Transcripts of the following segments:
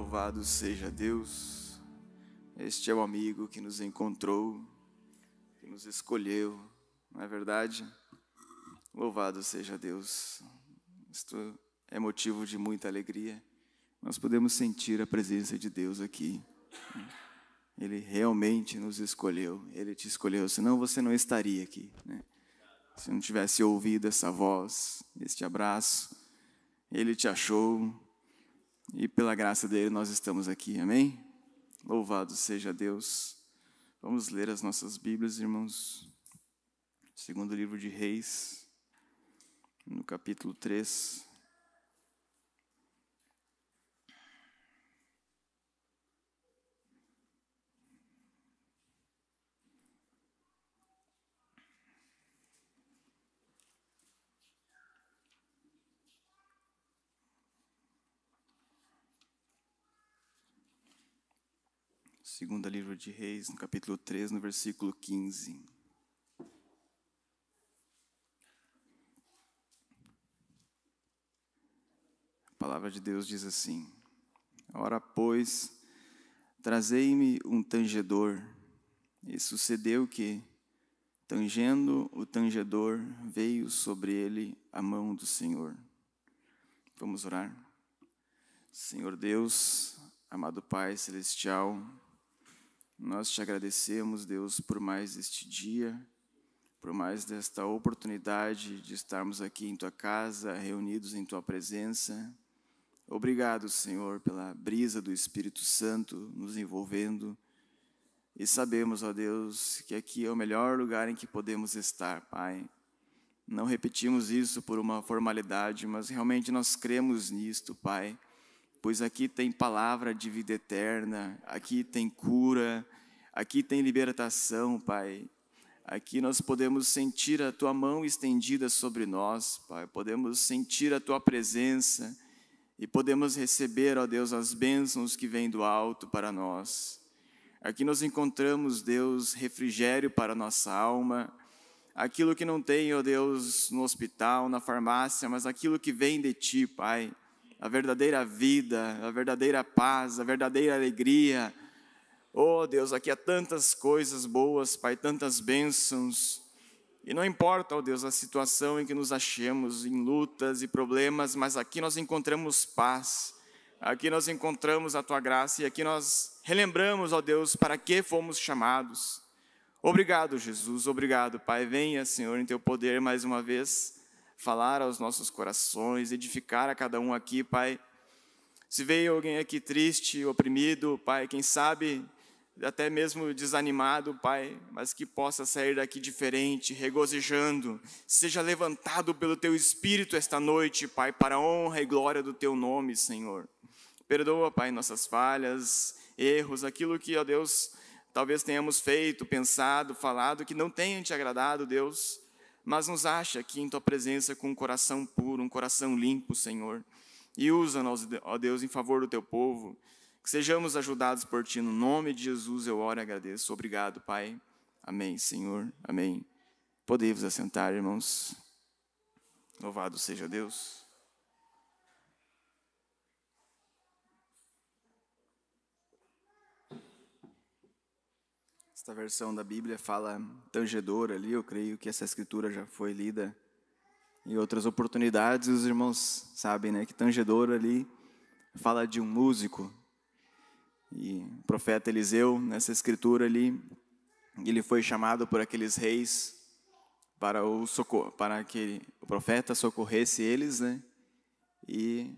Louvado seja Deus. Este é o amigo que nos encontrou, que nos escolheu, não é verdade? Louvado seja Deus. Isto é motivo de muita alegria. Nós podemos sentir a presença de Deus aqui. Ele realmente nos escolheu, Ele te escolheu, senão você não estaria aqui, né? Se não tivesse ouvido essa voz, este abraço, Ele te achou e pela graça dEle nós estamos aqui, amém? Louvado seja Deus. Vamos ler as nossas Bíblias, irmãos. Segundo livro de Reis, no capítulo 3. Segundo livro de Reis, no capítulo 3, no versículo 15. A palavra de Deus diz assim: Ora, pois, trazei-me um tangedor. E sucedeu que, tangendo o tangedor, veio sobre ele a mão do Senhor. Vamos orar. Senhor Deus, amado Pai Celestial, nós te agradecemos, Deus, por mais este dia, por mais desta oportunidade de estarmos aqui em Tua casa, reunidos em Tua presença. Obrigado, Senhor, pela brisa do Espírito Santo nos envolvendo. E sabemos, ó Deus, que aqui é o melhor lugar em que podemos estar, Pai. Não repetimos isso por uma formalidade, mas realmente nós cremos nisto, Pai. Pois aqui tem palavra de vida eterna, aqui tem cura, aqui tem libertação, Pai. Aqui nós podemos sentir a Tua mão estendida sobre nós, Pai. Podemos sentir a Tua presença e podemos receber, ó Deus, as bênçãos que vêm do alto para nós. Aqui nós encontramos, Deus, refrigério para a nossa alma, aquilo que não tem, ó Deus, no hospital, na farmácia, mas aquilo que vem de Ti, Pai. A verdadeira vida, a verdadeira paz, a verdadeira alegria. Oh Deus, aqui há tantas coisas boas, Pai, tantas bênçãos. E não importa, ó Deus, a situação em que nos achemos, em lutas e problemas, mas aqui nós encontramos paz. Aqui nós encontramos a Tua graça e aqui nós relembramos, ó Deus, para que fomos chamados. Obrigado, Jesus, obrigado, Pai. Venha, Senhor, em Teu poder mais uma vez falar aos nossos corações, edificar a cada um aqui, Pai. Se veio alguém aqui triste, oprimido, Pai, quem sabe até mesmo desanimado, Pai, mas que possa sair daqui diferente, regozijando, seja levantado pelo Teu Espírito esta noite, Pai, para a honra e glória do Teu nome, Senhor. Perdoa, Pai, nossas falhas, erros, aquilo que, ó Deus, talvez tenhamos feito, pensado, falado, que não tenha Te agradado, Deus, mas nos acha aqui em Tua presença com um coração puro, um coração limpo, Senhor. E usa-nos, ó Deus, em favor do Teu povo. Que sejamos ajudados por Ti. No nome de Jesus eu oro e agradeço. Obrigado, Pai. Amém, Senhor. Amém. Podem vos assentar, irmãos. Louvado seja Deus. Esta versão da Bíblia fala tangedor ali, eu creio que essa escritura já foi lida em outras oportunidades. Os irmãos sabem, né, que tangedor ali fala de um músico. E o profeta Eliseu, nessa escritura ali, ele foi chamado por aqueles reis para que o profeta socorresse eles, né? E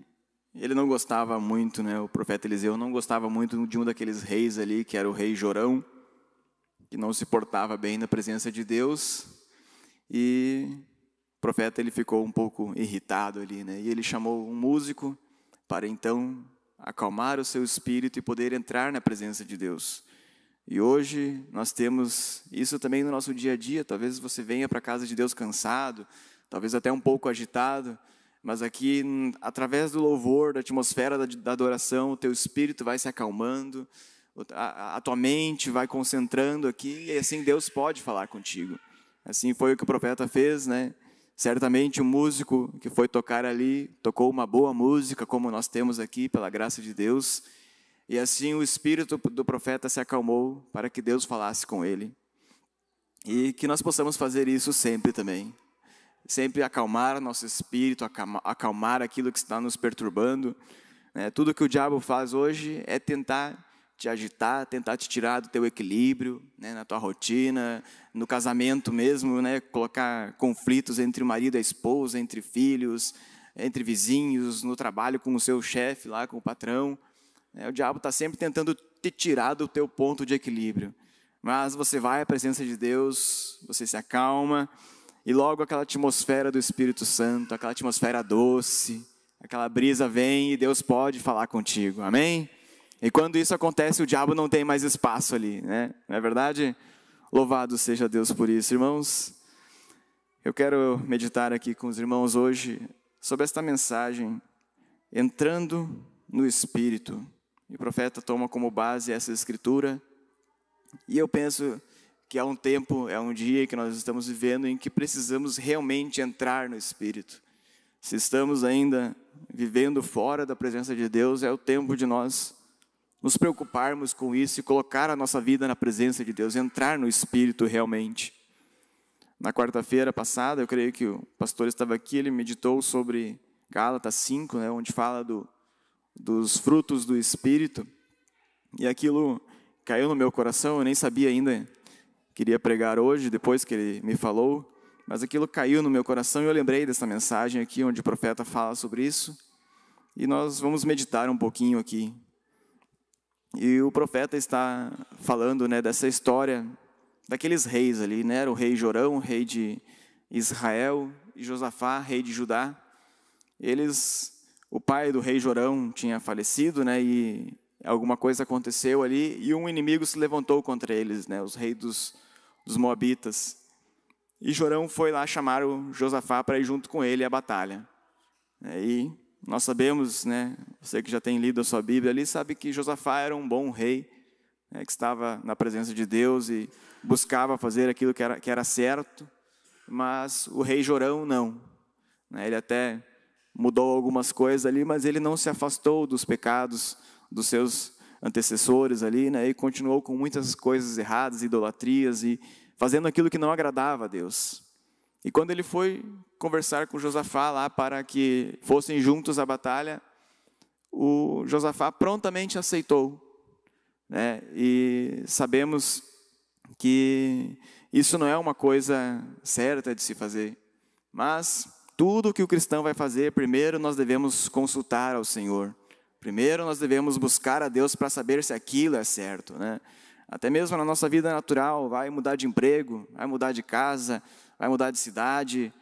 ele não gostava muito, né, o profeta Eliseu não gostava muito de um daqueles reis ali, que era o rei Jorão, que não se portava bem na presença de Deus, e o profeta ele ficou um pouco irritado ali, né? E ele chamou um músico para então acalmar o seu espírito e poder entrar na presença de Deus. E hoje nós temos isso também no nosso dia a dia. Talvez você venha para a casa de Deus cansado, talvez até um pouco agitado, mas aqui, através do louvor, da atmosfera da adoração, o teu espírito vai se acalmando, a tua mente vai concentrando aqui, e assim Deus pode falar contigo. Assim foi o que o profeta fez, né? Certamente o músico que foi tocar ali, tocou uma boa música, como nós temos aqui, pela graça de Deus, E assim o espírito do profeta se acalmou para que Deus falasse com ele. E que nós possamos fazer isso sempre também. Sempre acalmar nosso espírito, acalmar aquilo que está nos perturbando. Tudo que o diabo faz hoje é tentar te agitar, tentar te tirar do teu equilíbrio, na tua rotina, no casamento mesmo, colocar conflitos entre o marido e a esposa, entre filhos, entre vizinhos, no trabalho com o seu chefe lá, com o patrão. O diabo está sempre tentando te tirar do teu ponto de equilíbrio. Mas você vai à presença de Deus, você se acalma, e logo aquela atmosfera do Espírito Santo, aquela atmosfera doce, aquela brisa vem e Deus pode falar contigo, amém? E quando isso acontece, o diabo não tem mais espaço ali, não é verdade? Louvado seja Deus por isso. Irmãos, eu quero meditar aqui com os irmãos hoje sobre esta mensagem, entrando no Espírito. E o profeta toma como base essa escritura, e eu penso que há um tempo, é um dia que nós estamos vivendo em que precisamos realmente entrar no Espírito. Se estamos ainda vivendo fora da presença de Deus, é o tempo de nós nos preocuparmos com isso e colocar a nossa vida na presença de Deus, entrar no Espírito realmente. Na quarta-feira passada, eu creio que o pastor estava aqui, ele meditou sobre Gálatas 5, onde fala dos frutos do Espírito, e aquilo caiu no meu coração, eu nem sabia ainda, queria pregar hoje, depois que ele me falou, mas aquilo caiu no meu coração e eu lembrei dessa mensagem aqui, onde o profeta fala sobre isso, e nós vamos meditar um pouquinho aqui. E o profeta está falando dessa história daqueles reis ali, era o rei Jorão, rei de Israel, e Josafá, rei de Judá. O pai do rei Jorão tinha falecido, e alguma coisa aconteceu ali, e um inimigo se levantou contra eles, os reis dos Moabitas. E Jorão foi lá chamar o Josafá para ir junto com ele à batalha. E nós sabemos, você que já tem lido a sua Bíblia ali, sabe que Josafá era um bom rei, que estava na presença de Deus e buscava fazer aquilo que era certo, mas o rei Jorão não. Ele até mudou algumas coisas ali, mas ele não se afastou dos pecados dos seus antecessores ali, e continuou com muitas coisas erradas, idolatrias, e fazendo aquilo que não agradava a Deus. E quando ele foi conversar com Josafá lá para que fossem juntos à batalha, o Josafá prontamente aceitou. E sabemos que isso não é uma coisa certa de se fazer. Mas tudo que o cristão vai fazer, primeiro nós devemos consultar ao Senhor. Primeiro nós devemos buscar a Deus para saber se aquilo é certo. Até mesmo na nossa vida natural, vai mudar de emprego, vai mudar de casa, vai mudar de cidade,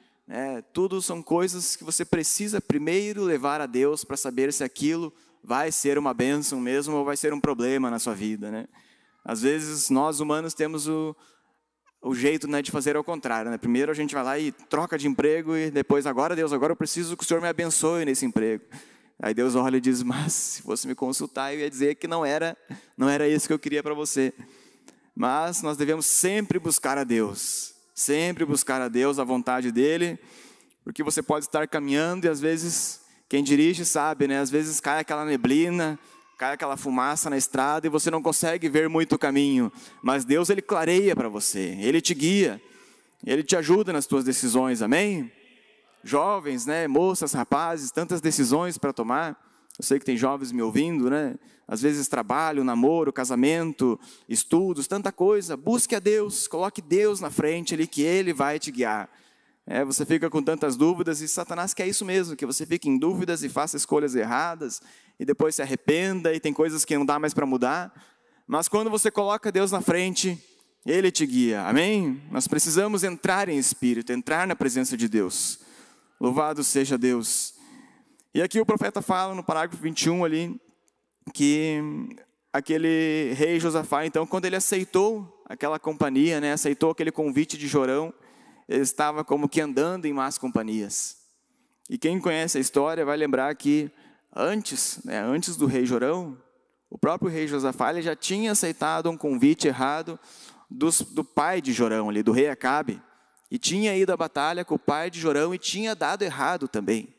tudo são coisas que você precisa primeiro levar a Deus para saber se aquilo vai ser uma bênção mesmo ou vai ser um problema na sua vida. Às vezes nós humanos temos o jeito de fazer ao contrário. Primeiro a gente vai lá e troca de emprego e depois, agora Deus, agora eu preciso que o Senhor me abençoe nesse emprego. Aí Deus olha e diz, mas se fosse me consultar eu ia dizer que não era isso que eu queria para você. Mas nós devemos sempre buscar a Deus. Sempre buscar a Deus, a vontade dEle, porque você pode estar caminhando e às vezes, quem dirige sabe, às vezes cai aquela neblina, cai aquela fumaça na estrada e você não consegue ver muito o caminho, mas Deus, Ele clareia para você, Ele te guia, Ele te ajuda nas tuas decisões, amém? Jovens, moças, rapazes, tantas decisões para tomar. Eu sei que tem jovens me ouvindo, Às vezes trabalho, namoro, casamento, estudos, tanta coisa. Busque a Deus, coloque Deus na frente ali, que Ele vai te guiar. Você fica com tantas dúvidas e Satanás quer isso mesmo, que você fique em dúvidas e faça escolhas erradas e depois se arrependa e tem coisas que não dá mais para mudar. Mas quando você coloca Deus na frente, Ele te guia, amém? Nós precisamos entrar em espírito, entrar na presença de Deus. Louvado seja Deus. E aqui o profeta fala no parágrafo 21 ali, que aquele rei Josafá, então, quando ele aceitou aquela companhia, aceitou aquele convite de Jorão, ele estava como que andando em más companhias. E quem conhece a história vai lembrar que antes do rei Jorão, o próprio rei Josafá, ele já tinha aceitado um convite errado do pai de Jorão, ali, do rei Acabe, e tinha ido à batalha com o pai de Jorão e tinha dado errado também.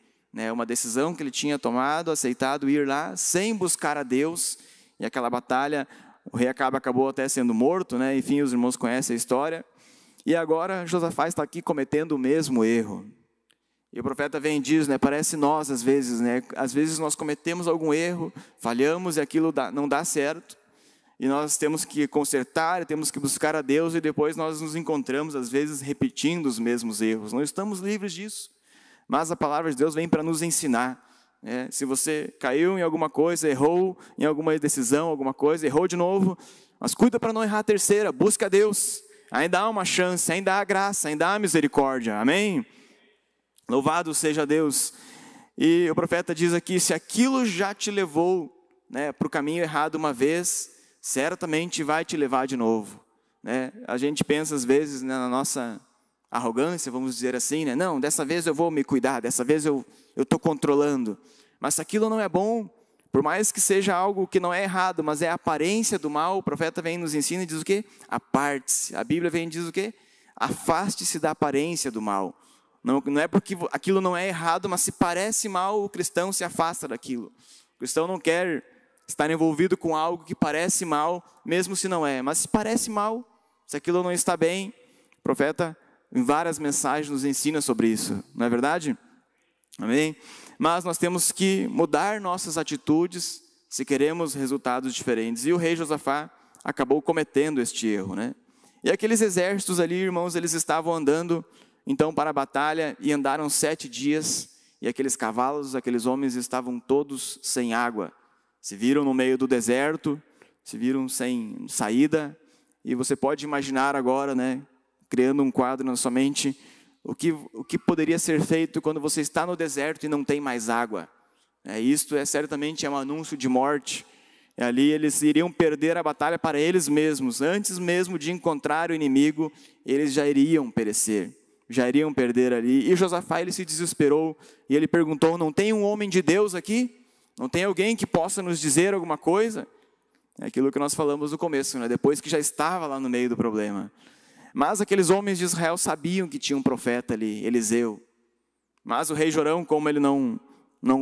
Uma decisão que ele tinha tomado, aceitado ir lá, sem buscar a Deus e aquela batalha, o rei acabou até sendo morto, né? Enfim, os irmãos conhecem a história. E agora Josafá está aqui cometendo o mesmo erro. E o profeta vem e diz, né, parece nós às vezes, né? Às vezes nós cometemos algum erro, falhamos e aquilo não dá certo. E nós temos que consertar, temos que buscar a Deus e depois nós nos encontramos às vezes repetindo os mesmos erros. Não estamos livres disso, mas a palavra de Deus vem para nos ensinar. Se você caiu em alguma coisa, errou em alguma decisão, alguma coisa, errou de novo, mas cuida para não errar a terceira, busca a Deus. Ainda há uma chance, ainda há graça, ainda há misericórdia. Amém? Louvado seja Deus. E o profeta diz aqui, se aquilo já te levou, né, para o caminho errado uma vez, certamente vai te levar de novo. A gente pensa às vezes, né, na nossa arrogância, vamos dizer assim, né? Não, dessa vez eu vou me cuidar, dessa vez eu estou controlando. Mas se aquilo não é bom, por mais que seja algo que não é errado, mas é a aparência do mal, o profeta vem e nos ensina e diz o quê? Aparte-se. A Bíblia vem e diz o quê? Afaste-se da aparência do mal. Não é porque aquilo não é errado, mas se parece mal, o cristão se afasta daquilo. O cristão não quer estar envolvido com algo que parece mal, mesmo se não é. Mas se parece mal, se aquilo não está bem, o profeta, em várias mensagens, nos ensina sobre isso. Não é verdade? Amém? Mas nós temos que mudar nossas atitudes se queremos resultados diferentes. E o rei Josafá acabou cometendo este erro, né? E aqueles exércitos ali, irmãos, eles estavam andando, então, para a batalha, e andaram 7 dias, e aqueles cavalos, aqueles homens estavam todos sem água. Se viram no meio do deserto, se viram sem saída, e você pode imaginar agora, né, criando um quadro na sua mente, o que poderia ser feito quando você está no deserto e não tem mais água. Isto certamente é um anúncio de morte. E ali eles iriam perder a batalha para eles mesmos. Antes mesmo de encontrar o inimigo, eles já iriam perecer. Já iriam perder ali. E Josafá, ele se desesperou e ele perguntou, não tem um homem de Deus aqui? Não tem alguém que possa nos dizer alguma coisa? É aquilo que nós falamos no começo, né? Depois que já estava lá no meio do problema. Mas aqueles homens de Israel sabiam que tinha um profeta ali, Eliseu. Mas o rei Jorão, como ele não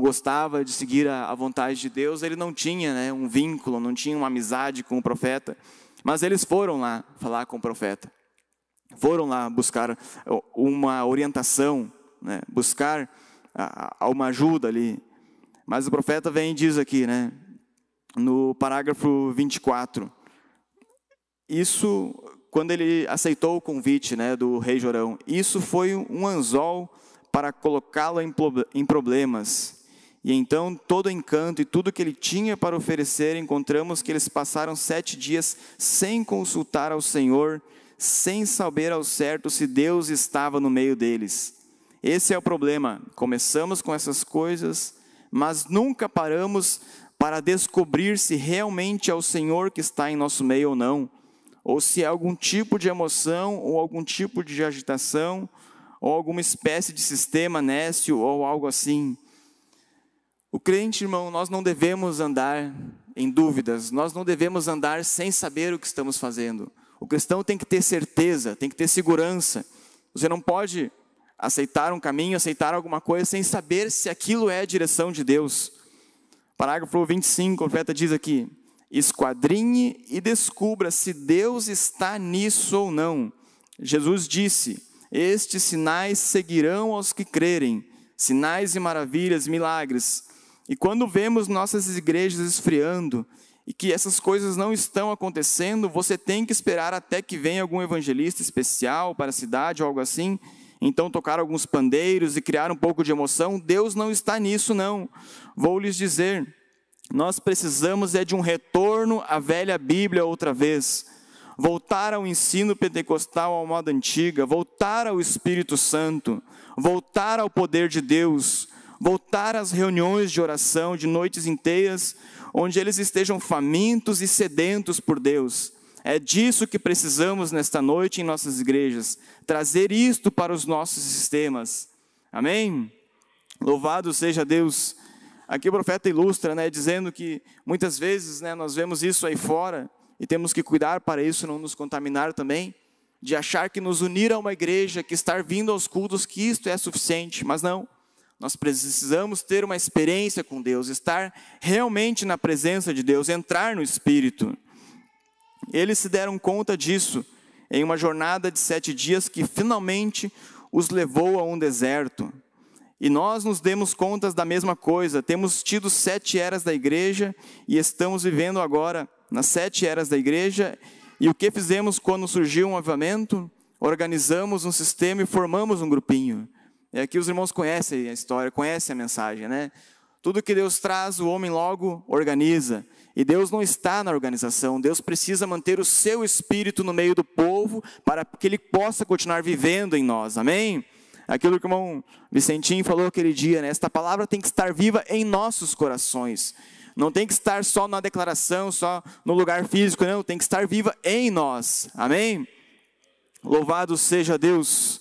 gostava de seguir a vontade de Deus, ele não tinha, né, um vínculo, não tinha uma amizade com o profeta. Mas eles foram lá falar com o profeta. Foram lá buscar uma orientação, né, buscar uma ajuda ali. Mas o profeta vem e diz aqui, né, no parágrafo 24, isso, quando ele aceitou o convite, né, do rei Jorão, isso foi um anzol para colocá-lo em problemas. E então todo o encanto e tudo que ele tinha para oferecer, encontramos que eles passaram 7 dias sem consultar ao Senhor, sem saber ao certo se Deus estava no meio deles. Esse é o problema. Começamos com essas coisas, mas nunca paramos para descobrir se realmente é o Senhor que está em nosso meio ou não, ou se é algum tipo de emoção, ou algum tipo de agitação, ou alguma espécie de sistema nécio, ou algo assim. O crente, irmão, nós não devemos andar em dúvidas, nós não devemos andar sem saber o que estamos fazendo. O cristão tem que ter certeza, tem que ter segurança. Você não pode aceitar um caminho, aceitar alguma coisa, sem saber se aquilo é a direção de Deus. Parágrafo 25, o profeta diz aqui, esquadrinhe e descubra se Deus está nisso ou não. Jesus disse, estes sinais seguirão aos que crerem, sinais e maravilhas, milagres. E quando vemos nossas igrejas esfriando, e que essas coisas não estão acontecendo, você tem que esperar até que venha algum evangelista especial para a cidade ou algo assim, então tocar alguns pandeiros e criar um pouco de emoção. Deus não está nisso, não. Vou lhes dizer, nós precisamos de um retorno à velha Bíblia outra vez, voltar ao ensino pentecostal à moda antiga, voltar ao Espírito Santo, voltar ao poder de Deus, voltar às reuniões de oração de noites inteiras, onde eles estejam famintos e sedentos por Deus. É disso que precisamos nesta noite em nossas igrejas, trazer isto para os nossos sistemas. Amém? Louvado seja Deus. Aqui o profeta ilustra, né, dizendo que muitas vezes, né, nós vemos isso aí fora e temos que cuidar para isso não nos contaminar também, de achar que nos unir a uma igreja, que estar vindo aos cultos, que isto é suficiente, mas não. Nós precisamos ter uma experiência com Deus, estar realmente na presença de Deus, entrar no Espírito. Eles se deram conta disso em uma jornada de 7 dias que finalmente os levou a um deserto. E nós nos demos conta da mesma coisa. Temos tido 7 eras da igreja e estamos vivendo agora nas 7 eras da igreja. E o que fizemos quando surgiu um avivamento? Organizamos um sistema e formamos um grupinho. E aqui os irmãos conhecem a história, conhecem a mensagem, né? Tudo que Deus traz, o homem logo organiza. E Deus não está na organização. Deus precisa manter o seu Espírito no meio do povo para que Ele possa continuar vivendo em nós. Amém? Aquilo que o irmão Vicentinho falou aquele dia, né? Esta palavra tem que estar viva em nossos corações. Não tem que estar só na declaração, só no lugar físico, não. Tem que estar viva em nós. Amém? Louvado seja Deus.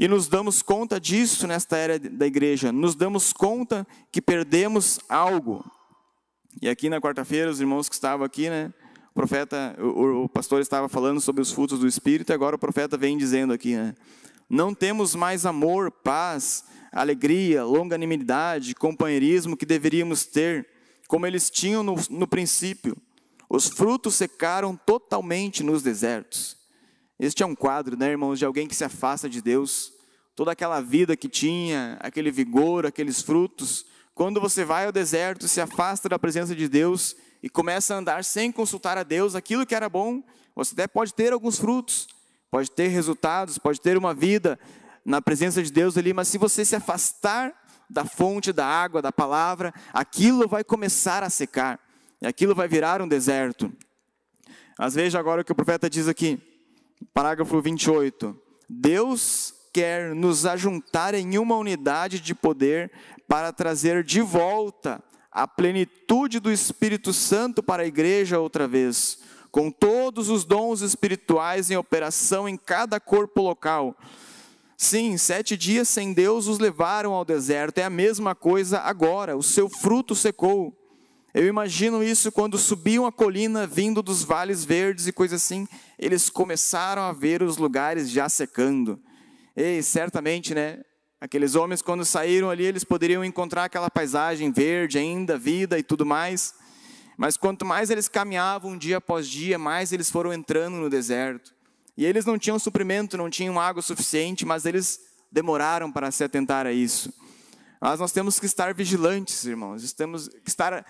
E nos damos conta disso nesta era da igreja. Nos damos conta que perdemos algo. E aqui na quarta-feira, os irmãos que estavam aqui, né? O pastor estava falando sobre os frutos do Espírito, e agora o profeta vem dizendo aqui, né? Não temos mais amor, paz, alegria, longanimidade, companheirismo que deveríamos ter, como eles tinham no princípio. Os frutos secaram totalmente nos desertos. Este é um quadro, né, irmãos, de alguém que se afasta de Deus. Toda aquela vida que tinha, aquele vigor, aqueles frutos. Quando você vai ao deserto, se afasta da presença de Deus e começa a andar sem consultar a Deus, aquilo que era bom, você até pode ter alguns frutos, pode ter resultados, pode ter uma vida na presença de Deus ali, mas se você se afastar da fonte da água, da palavra, aquilo vai começar a secar, e aquilo vai virar um deserto. Mas veja agora o que o profeta diz aqui, parágrafo 28. Deus quer nos ajuntar em uma unidade de poder para trazer de volta a plenitude do Espírito Santo para a igreja outra vez, com todos os dons espirituais em operação em cada corpo local. Sim, 7 dias sem Deus os levaram ao deserto, é a mesma coisa agora, o seu fruto secou. Eu imagino isso quando subiam a colina, vindo dos vales verdes e coisa assim, eles começaram a ver os lugares já secando. E certamente, né, aqueles homens quando saíram ali, eles poderiam encontrar aquela paisagem verde ainda, vida e tudo mais. Mas quanto mais eles caminhavam dia após dia, mais eles foram entrando no deserto. E eles não tinham suprimento, não tinham água suficiente, mas eles demoraram para se atentar a isso. Mas nós temos que estar vigilantes, irmãos. Temos que estar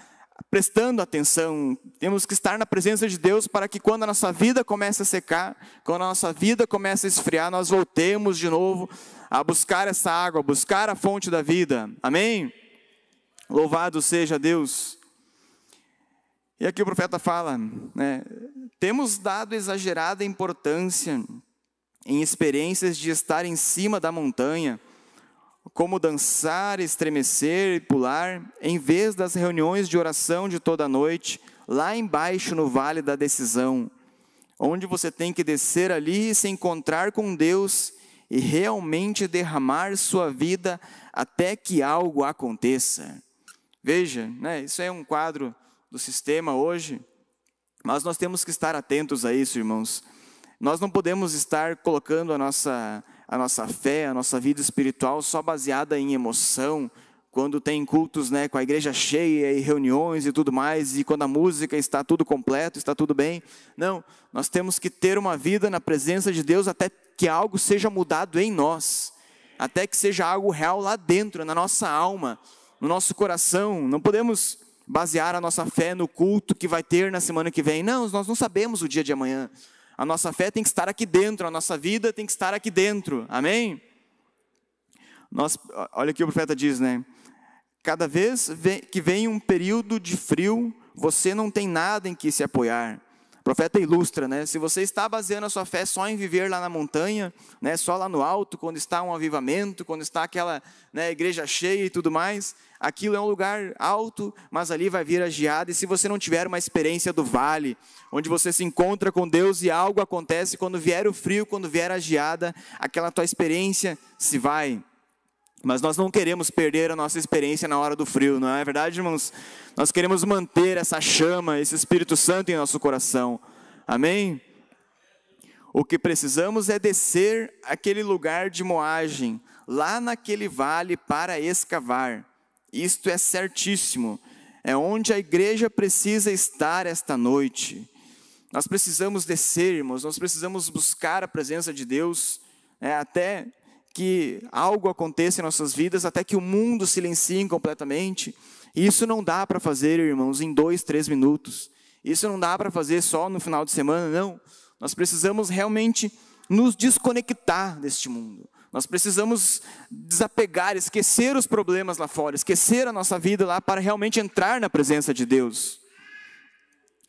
prestando atenção. Temos que estar na presença de Deus para que quando a nossa vida comece a secar, quando a nossa vida comece a esfriar, nós voltemos de novo a buscar essa água, a buscar a fonte da vida. Amém? Louvado seja Deus. E aqui o profeta fala, né, temos dado exagerada importância em experiências de estar em cima da montanha, como dançar, estremecer e pular, em vez das reuniões de oração de toda noite, lá embaixo no vale da decisão, onde você tem que descer ali e se encontrar com Deus e realmente derramar sua vida até que algo aconteça. Veja, né, isso é um quadro do sistema hoje, mas nós temos que estar atentos a isso, irmãos. Nós não podemos estar colocando a nossa fé, a nossa vida espiritual só baseada em emoção, quando tem cultos, né, com a igreja cheia e reuniões e tudo mais, e quando a música está tudo completo, está tudo bem. Não, nós temos que ter uma vida na presença de Deus até que algo seja mudado em nós, até que seja algo real lá dentro, na nossa alma, no nosso coração. Não podemos basear a nossa fé no culto que vai ter na semana que vem. Não, nós não sabemos o dia de amanhã. A nossa fé tem que estar aqui dentro, a nossa vida tem que estar aqui dentro. Amém? Olha o que o profeta diz, né? Cada vez que vem um período de frio, você não tem nada em que se apoiar. O profeta ilustra, né? Se você está baseando a sua fé só em viver lá na montanha, né, só lá no alto, quando está um avivamento, quando está aquela, né, igreja cheia e tudo mais, aquilo é um lugar alto, mas ali vai vir a geada. E se você não tiver uma experiência do vale, onde você se encontra com Deus e algo acontece, quando vier o frio, quando vier a geada, aquela tua experiência se vai. Mas nós não queremos perder a nossa experiência na hora do frio, não é verdade, irmãos? Nós queremos manter essa chama, esse Espírito Santo em nosso coração. Amém? O que precisamos é descer aquele lugar de moagem, lá naquele vale para escavar. Isto é certíssimo. É onde a igreja precisa estar esta noite. Nós precisamos descer, irmãos, nós precisamos buscar a presença de Deus, até que algo aconteça em nossas vidas, até que o mundo silencie completamente. E isso não dá para fazer, irmãos, em 2, 3 minutos. Isso não dá para fazer só no final de semana, não. Nós precisamos realmente nos desconectar deste mundo. Nós precisamos desapegar, esquecer os problemas lá fora, esquecer a nossa vida lá para realmente entrar na presença de Deus.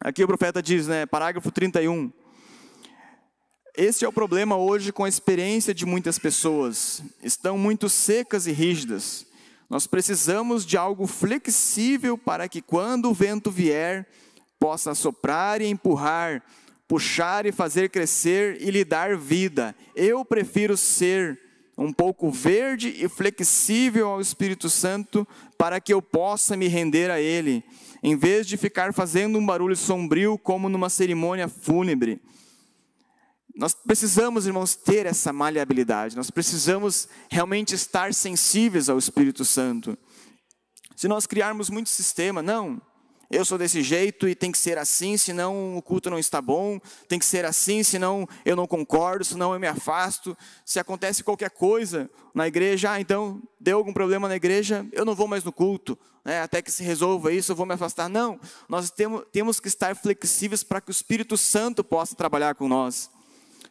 Aqui o profeta diz, parágrafo 31. Este é o problema hoje com a experiência de muitas pessoas. Estão muito secas e rígidas. Nós precisamos de algo flexível para que quando o vento vier, possa soprar e empurrar, puxar e fazer crescer e lhe dar vida. Eu prefiro ser um pouco verde e flexível ao Espírito Santo para que eu possa me render a Ele, em vez de ficar fazendo um barulho sombrio como numa cerimônia fúnebre. Nós precisamos, irmãos, ter essa maleabilidade. Nós precisamos realmente estar sensíveis ao Espírito Santo. Se nós criarmos muito sistema, não, eu sou desse jeito e tem que ser assim, senão o culto não está bom. Tem que ser assim, senão eu não concordo, senão eu me afasto. Se acontece qualquer coisa na igreja, então deu algum problema na igreja, eu não vou mais no culto. Até que se resolva isso, eu vou me afastar. Não, nós temos que estar flexíveis para que o Espírito Santo possa trabalhar com nós.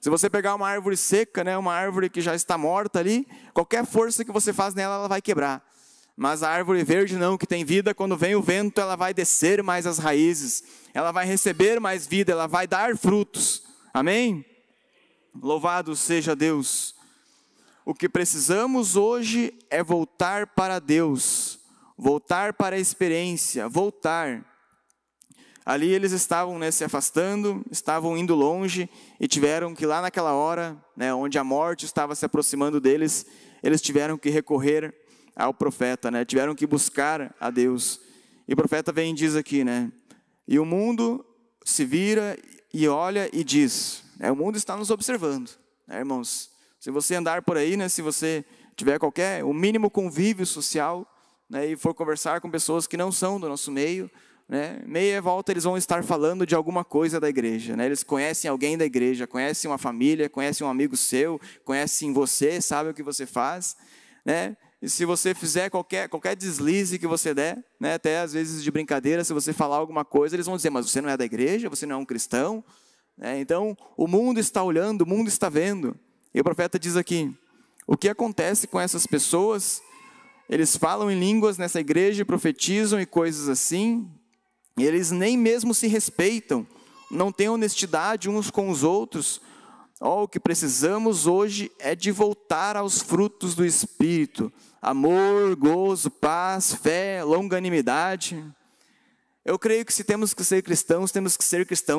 Se você pegar uma árvore seca, uma árvore que já está morta ali, qualquer força que você faz nela, ela vai quebrar. Mas a árvore verde não, que tem vida, quando vem o vento, ela vai descer mais as raízes, ela vai receber mais vida, ela vai dar frutos. Amém? Louvado seja Deus. O que precisamos hoje é voltar para Deus, voltar para a experiência, voltar. Ali eles estavam se afastando, estavam indo longe e tiveram que lá naquela hora, onde a morte estava se aproximando deles, eles tiveram que recorrer ao profeta, tiveram que buscar a Deus. E o profeta vem e diz aqui, e o mundo se vira e olha e diz, o mundo está nos observando, irmãos. Se você andar por aí, se você tiver o mínimo convívio social, e for conversar com pessoas que não são do nosso meio, meia volta eles vão estar falando de alguma coisa da igreja, eles conhecem alguém da igreja, conhecem uma família, conhecem um amigo seu, conhecem você, sabem o que você faz, e se você fizer qualquer deslize que você der, até às vezes de brincadeira, se você falar alguma coisa, eles vão dizer, mas você não é da igreja, você não é um cristão, então o mundo está olhando, o mundo está vendo, e o profeta diz aqui, o que acontece com essas pessoas? Eles falam em línguas nessa igreja, profetizam e coisas assim, e eles nem mesmo se respeitam, não têm honestidade uns com os outros. O que precisamos hoje é de voltar aos frutos do Espírito. Amor, gozo, paz, fé, longanimidade. Eu creio que se temos que ser cristãos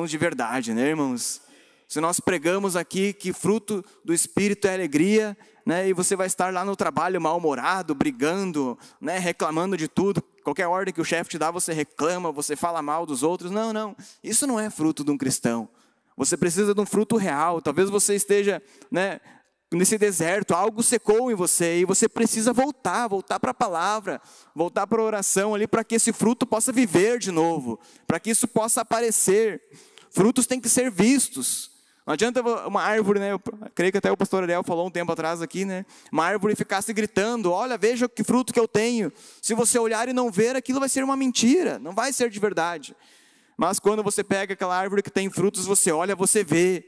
de verdade, irmãos? Se nós pregamos aqui que fruto do Espírito é alegria, e você vai estar lá no trabalho mal-humorado, brigando, reclamando de tudo, qualquer ordem que o chefe te dá, você reclama, você fala mal dos outros. Não, isso não é fruto de um cristão. Você precisa de um fruto real. Talvez você esteja nesse deserto, algo secou em você e você precisa voltar para a palavra, voltar para a oração ali para que esse fruto possa viver de novo, para que isso possa aparecer. Frutos têm que ser vistos. Não adianta uma árvore, eu creio que até o pastor Ariel falou um tempo atrás aqui, uma árvore ficasse gritando, olha, veja que fruto que eu tenho. Se você olhar e não ver, aquilo vai ser uma mentira, não vai ser de verdade. Mas quando você pega aquela árvore que tem frutos, você olha, você vê,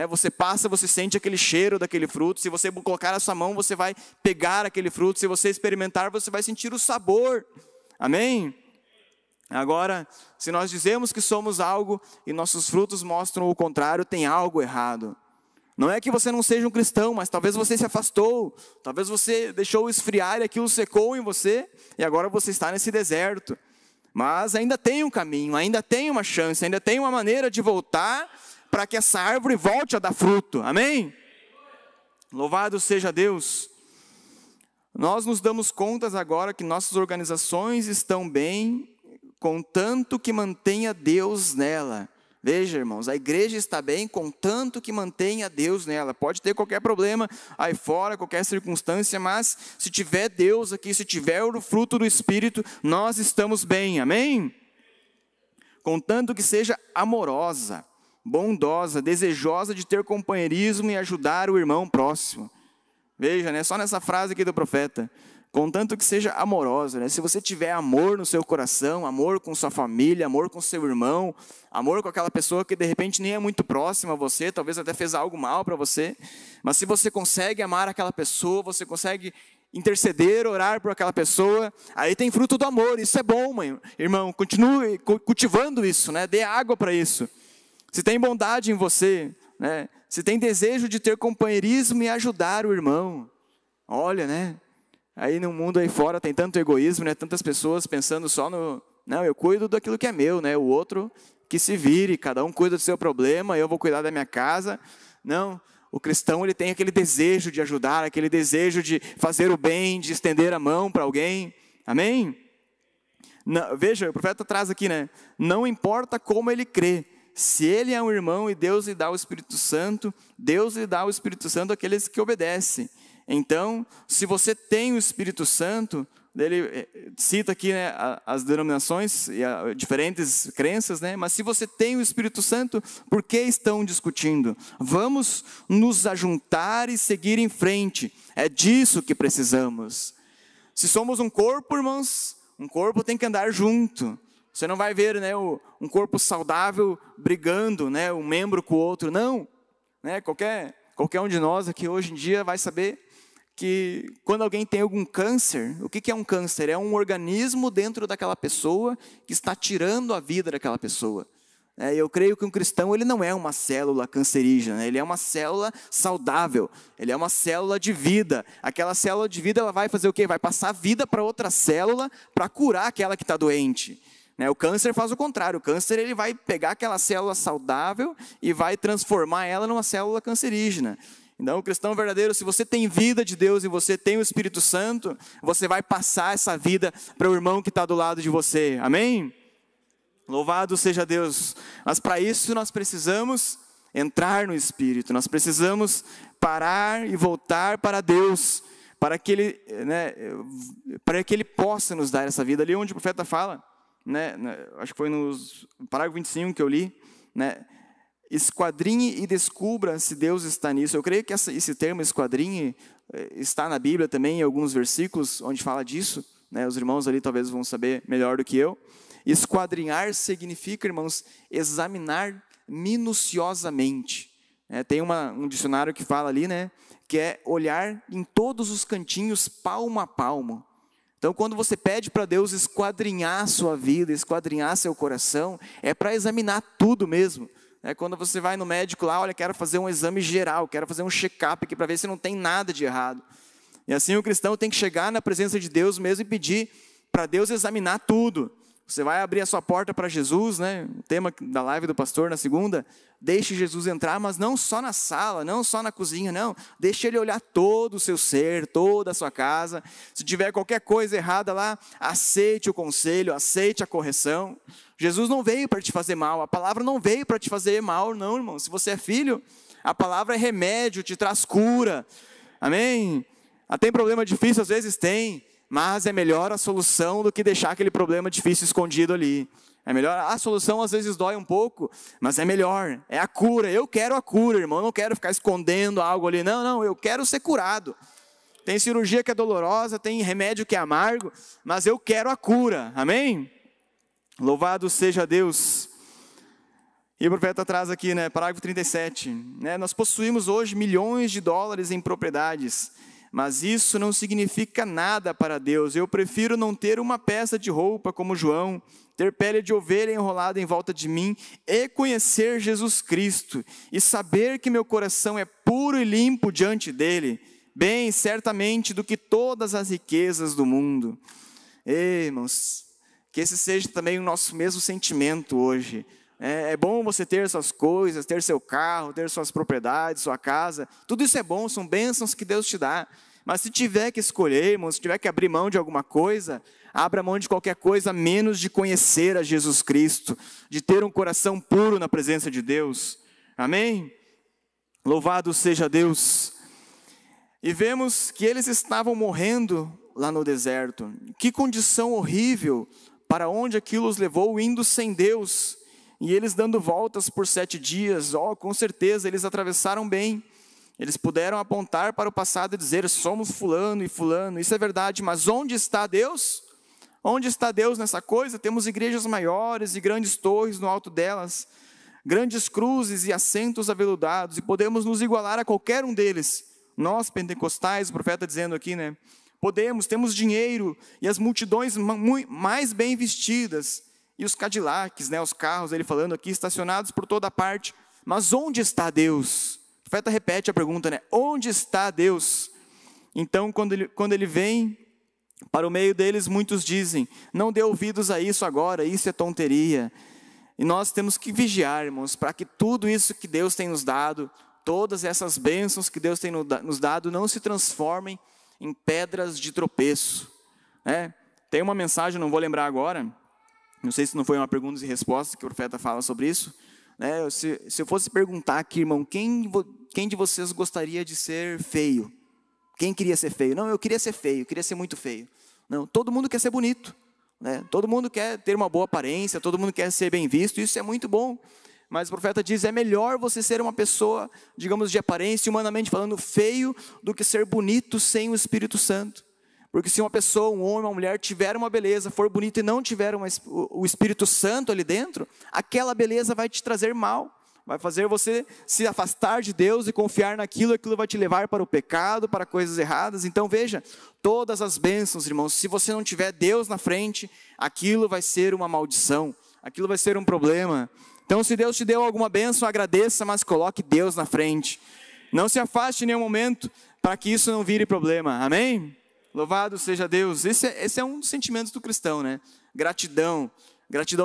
você passa, você sente aquele cheiro daquele fruto. Se você colocar a sua mão, você vai pegar aquele fruto. Se você experimentar, você vai sentir o sabor. Amém? Agora, se nós dizemos que somos algo e nossos frutos mostram o contrário, tem algo errado. Não é que você não seja um cristão, mas talvez você se afastou, talvez você deixou esfriar e aquilo secou em você, e agora você está nesse deserto. Mas ainda tem um caminho, ainda tem uma chance, ainda tem uma maneira de voltar para que essa árvore volte a dar fruto. Amém? Louvado seja Deus. Nós nos damos contas agora que nossas organizações estão bem, contanto que mantenha Deus nela. Veja, irmãos, a igreja está bem contanto que mantenha Deus nela. Pode ter qualquer problema aí fora, qualquer circunstância, mas se tiver Deus aqui, se tiver o fruto do Espírito, nós estamos bem, amém? Contanto que seja amorosa, bondosa, desejosa de ter companheirismo e ajudar o irmão próximo. Veja, né? Só nessa frase aqui do profeta. Contanto que seja amorosa, né? Se você tiver amor no seu coração, amor com sua família, amor com seu irmão, amor com aquela pessoa que de repente nem é muito próxima a você, talvez até fez algo mal para você, mas se você consegue amar aquela pessoa, você consegue interceder, orar por aquela pessoa, aí tem fruto do amor. Isso é bom, mãe, irmão, continue cultivando isso, né? Dê água para isso. Se tem bondade em você, né? Se tem desejo de ter companheirismo e ajudar o irmão, olha, né? Aí no mundo aí fora tem tanto egoísmo, né? Tantas pessoas pensando só no... Não, eu cuido daquilo que é meu, né? O outro que se vire, cada um cuida do seu problema, eu vou cuidar da minha casa. Não, o cristão ele tem aquele desejo de ajudar, aquele desejo de fazer o bem, de estender a mão para alguém. Amém? Não, veja, o profeta traz aqui, né? Não importa como ele crê. Se ele é um irmão e Deus lhe dá o Espírito Santo, Deus lhe dá o Espírito Santo àqueles que obedecem. Então, se você tem o Espírito Santo, ele cita aqui, né, as denominações e diferentes crenças, né, mas se você tem o Espírito Santo, por que estão discutindo? Vamos nos ajuntar e seguir em frente, é disso que precisamos. Se somos um corpo, irmãos, um corpo tem que andar junto. Você não vai ver, né, um corpo saudável brigando, né, um membro com o outro, não. Né, qualquer um de nós aqui hoje em dia vai saber que quando alguém tem algum câncer, o que é um câncer? É um organismo dentro daquela pessoa que está tirando a vida daquela pessoa. Eu creio que um cristão ele não é uma célula cancerígena, ele é uma célula saudável, ele é uma célula de vida. Aquela célula de vida ela vai fazer o quê? Vai passar vida para outra célula para curar aquela que está doente. O câncer faz o contrário, o câncer ele vai pegar aquela célula saudável e vai transformar ela numa célula cancerígena. Então, o cristão verdadeiro, se você tem vida de Deus e você tem o Espírito Santo, você vai passar essa vida para o irmão que está do lado de você. Amém? Louvado seja Deus. Mas para isso nós precisamos entrar no Espírito. Nós precisamos parar e voltar para Deus, para que Ele possa nos dar essa vida. Ali onde o profeta fala, acho que foi no parágrafo 25 que eu li, esquadrinhe e descubra se Deus está nisso. Eu creio que esse termo esquadrinhe está na Bíblia também, em alguns versículos onde fala disso. Os irmãos ali talvez vão saber melhor do que eu. Esquadrinhar significa, irmãos, examinar minuciosamente. Tem um dicionário que fala ali, que é olhar em todos os cantinhos, palmo a palmo. Então, quando você pede para Deus esquadrinhar a sua vida, esquadrinhar seu coração, é para examinar tudo mesmo. Quando você vai no médico lá, olha, quero fazer um exame geral, quero fazer um check-up aqui para ver se não tem nada de errado. E assim o cristão tem que chegar na presença de Deus mesmo e pedir para Deus examinar tudo. Você vai abrir a sua porta para Jesus, o tema da live do pastor na segunda, deixe Jesus entrar, mas não só na sala, não só na cozinha, não. Deixe Ele olhar todo o seu ser, toda a sua casa. Se tiver qualquer coisa errada lá, aceite o conselho, aceite a correção. Jesus não veio para te fazer mal, a palavra não veio para te fazer mal, não, irmão. Se você é filho, a palavra é remédio, te traz cura. Amém? Tem problema difícil, às vezes tem, mas é melhor a solução do que deixar aquele problema difícil escondido ali. É melhor, a solução às vezes dói um pouco, mas é melhor, é a cura. Eu quero a cura, irmão, eu não quero ficar escondendo algo ali. Não, eu quero ser curado. Tem cirurgia que é dolorosa, tem remédio que é amargo, mas eu quero a cura. Amém? Louvado seja Deus. E o profeta traz aqui, parágrafo 37. Nós possuímos hoje milhões de dólares em propriedades, mas isso não significa nada para Deus. Eu prefiro não ter uma peça de roupa como João, ter pele de ovelha enrolada em volta de mim e conhecer Jesus Cristo e saber que meu coração é puro e limpo diante dele, bem certamente do que todas as riquezas do mundo. Ei, irmãos, que esse seja também o nosso mesmo sentimento hoje. É bom você ter suas coisas, ter seu carro, ter suas propriedades, sua casa. Tudo isso é bom, são bênçãos que Deus te dá. Mas se tiver que escolher, irmão, se tiver que abrir mão de alguma coisa, Abra mão de qualquer coisa, menos de conhecer a Jesus Cristo, de ter um coração puro na presença de Deus. Amém? Louvado seja Deus. E vemos que eles estavam morrendo lá no deserto. Que condição horrível, para onde aquilo os levou, indo sem Deus. E eles dando voltas por 7 dias, com certeza eles atravessaram bem. Eles puderam apontar para o passado e dizer, somos fulano e fulano, isso é verdade, mas onde está Deus? Onde está Deus nessa coisa? Temos igrejas maiores e grandes torres no alto delas, grandes cruzes e assentos aveludados, e podemos nos igualar a qualquer um deles. Nós, pentecostais, o profeta dizendo aqui, né? Temos dinheiro e as multidões mais bem vestidas, e os Cadillacs, né, os carros, ele falando aqui, estacionados por toda parte. Mas onde está Deus? O profeta repete a pergunta, né? Onde está Deus? Então, quando ele vem para o meio deles, muitos dizem, não dê ouvidos a isso agora, isso é tonteria. E nós temos que vigiar, irmãos, para que tudo isso que Deus tem nos dado, todas essas bênçãos que Deus tem nos dado, não se transformem em pedras de tropeço. Tem uma mensagem, não vou lembrar agora, não sei se não foi uma pergunta e resposta que o profeta fala sobre isso. Se eu fosse perguntar aqui, irmão, quem de vocês gostaria de ser feio? Quem queria ser feio? Não, eu queria ser feio, eu queria ser muito feio. Não, todo mundo quer ser bonito, né? Todo mundo quer ter uma boa aparência, todo mundo quer ser bem visto, isso é muito bom. Mas o profeta diz, é melhor você ser uma pessoa, digamos, de aparência, humanamente falando, feio, do que ser bonito sem o Espírito Santo. Porque se uma pessoa, um homem, uma mulher, tiver uma beleza, for bonita e não tiver o Espírito Santo ali dentro, aquela beleza vai te trazer mal, vai fazer você se afastar de Deus e confiar naquilo, aquilo vai te levar para o pecado, para coisas erradas. Então veja, todas as bênçãos, irmãos, se você não tiver Deus na frente, aquilo vai ser uma maldição, aquilo vai ser um problema. Então se Deus te deu alguma bênção, agradeça, mas coloque Deus na frente. Não se afaste em nenhum momento, para que isso não vire problema, amém? Louvado seja Deus. Esse é um dos sentimentos do cristão, né? Gratidão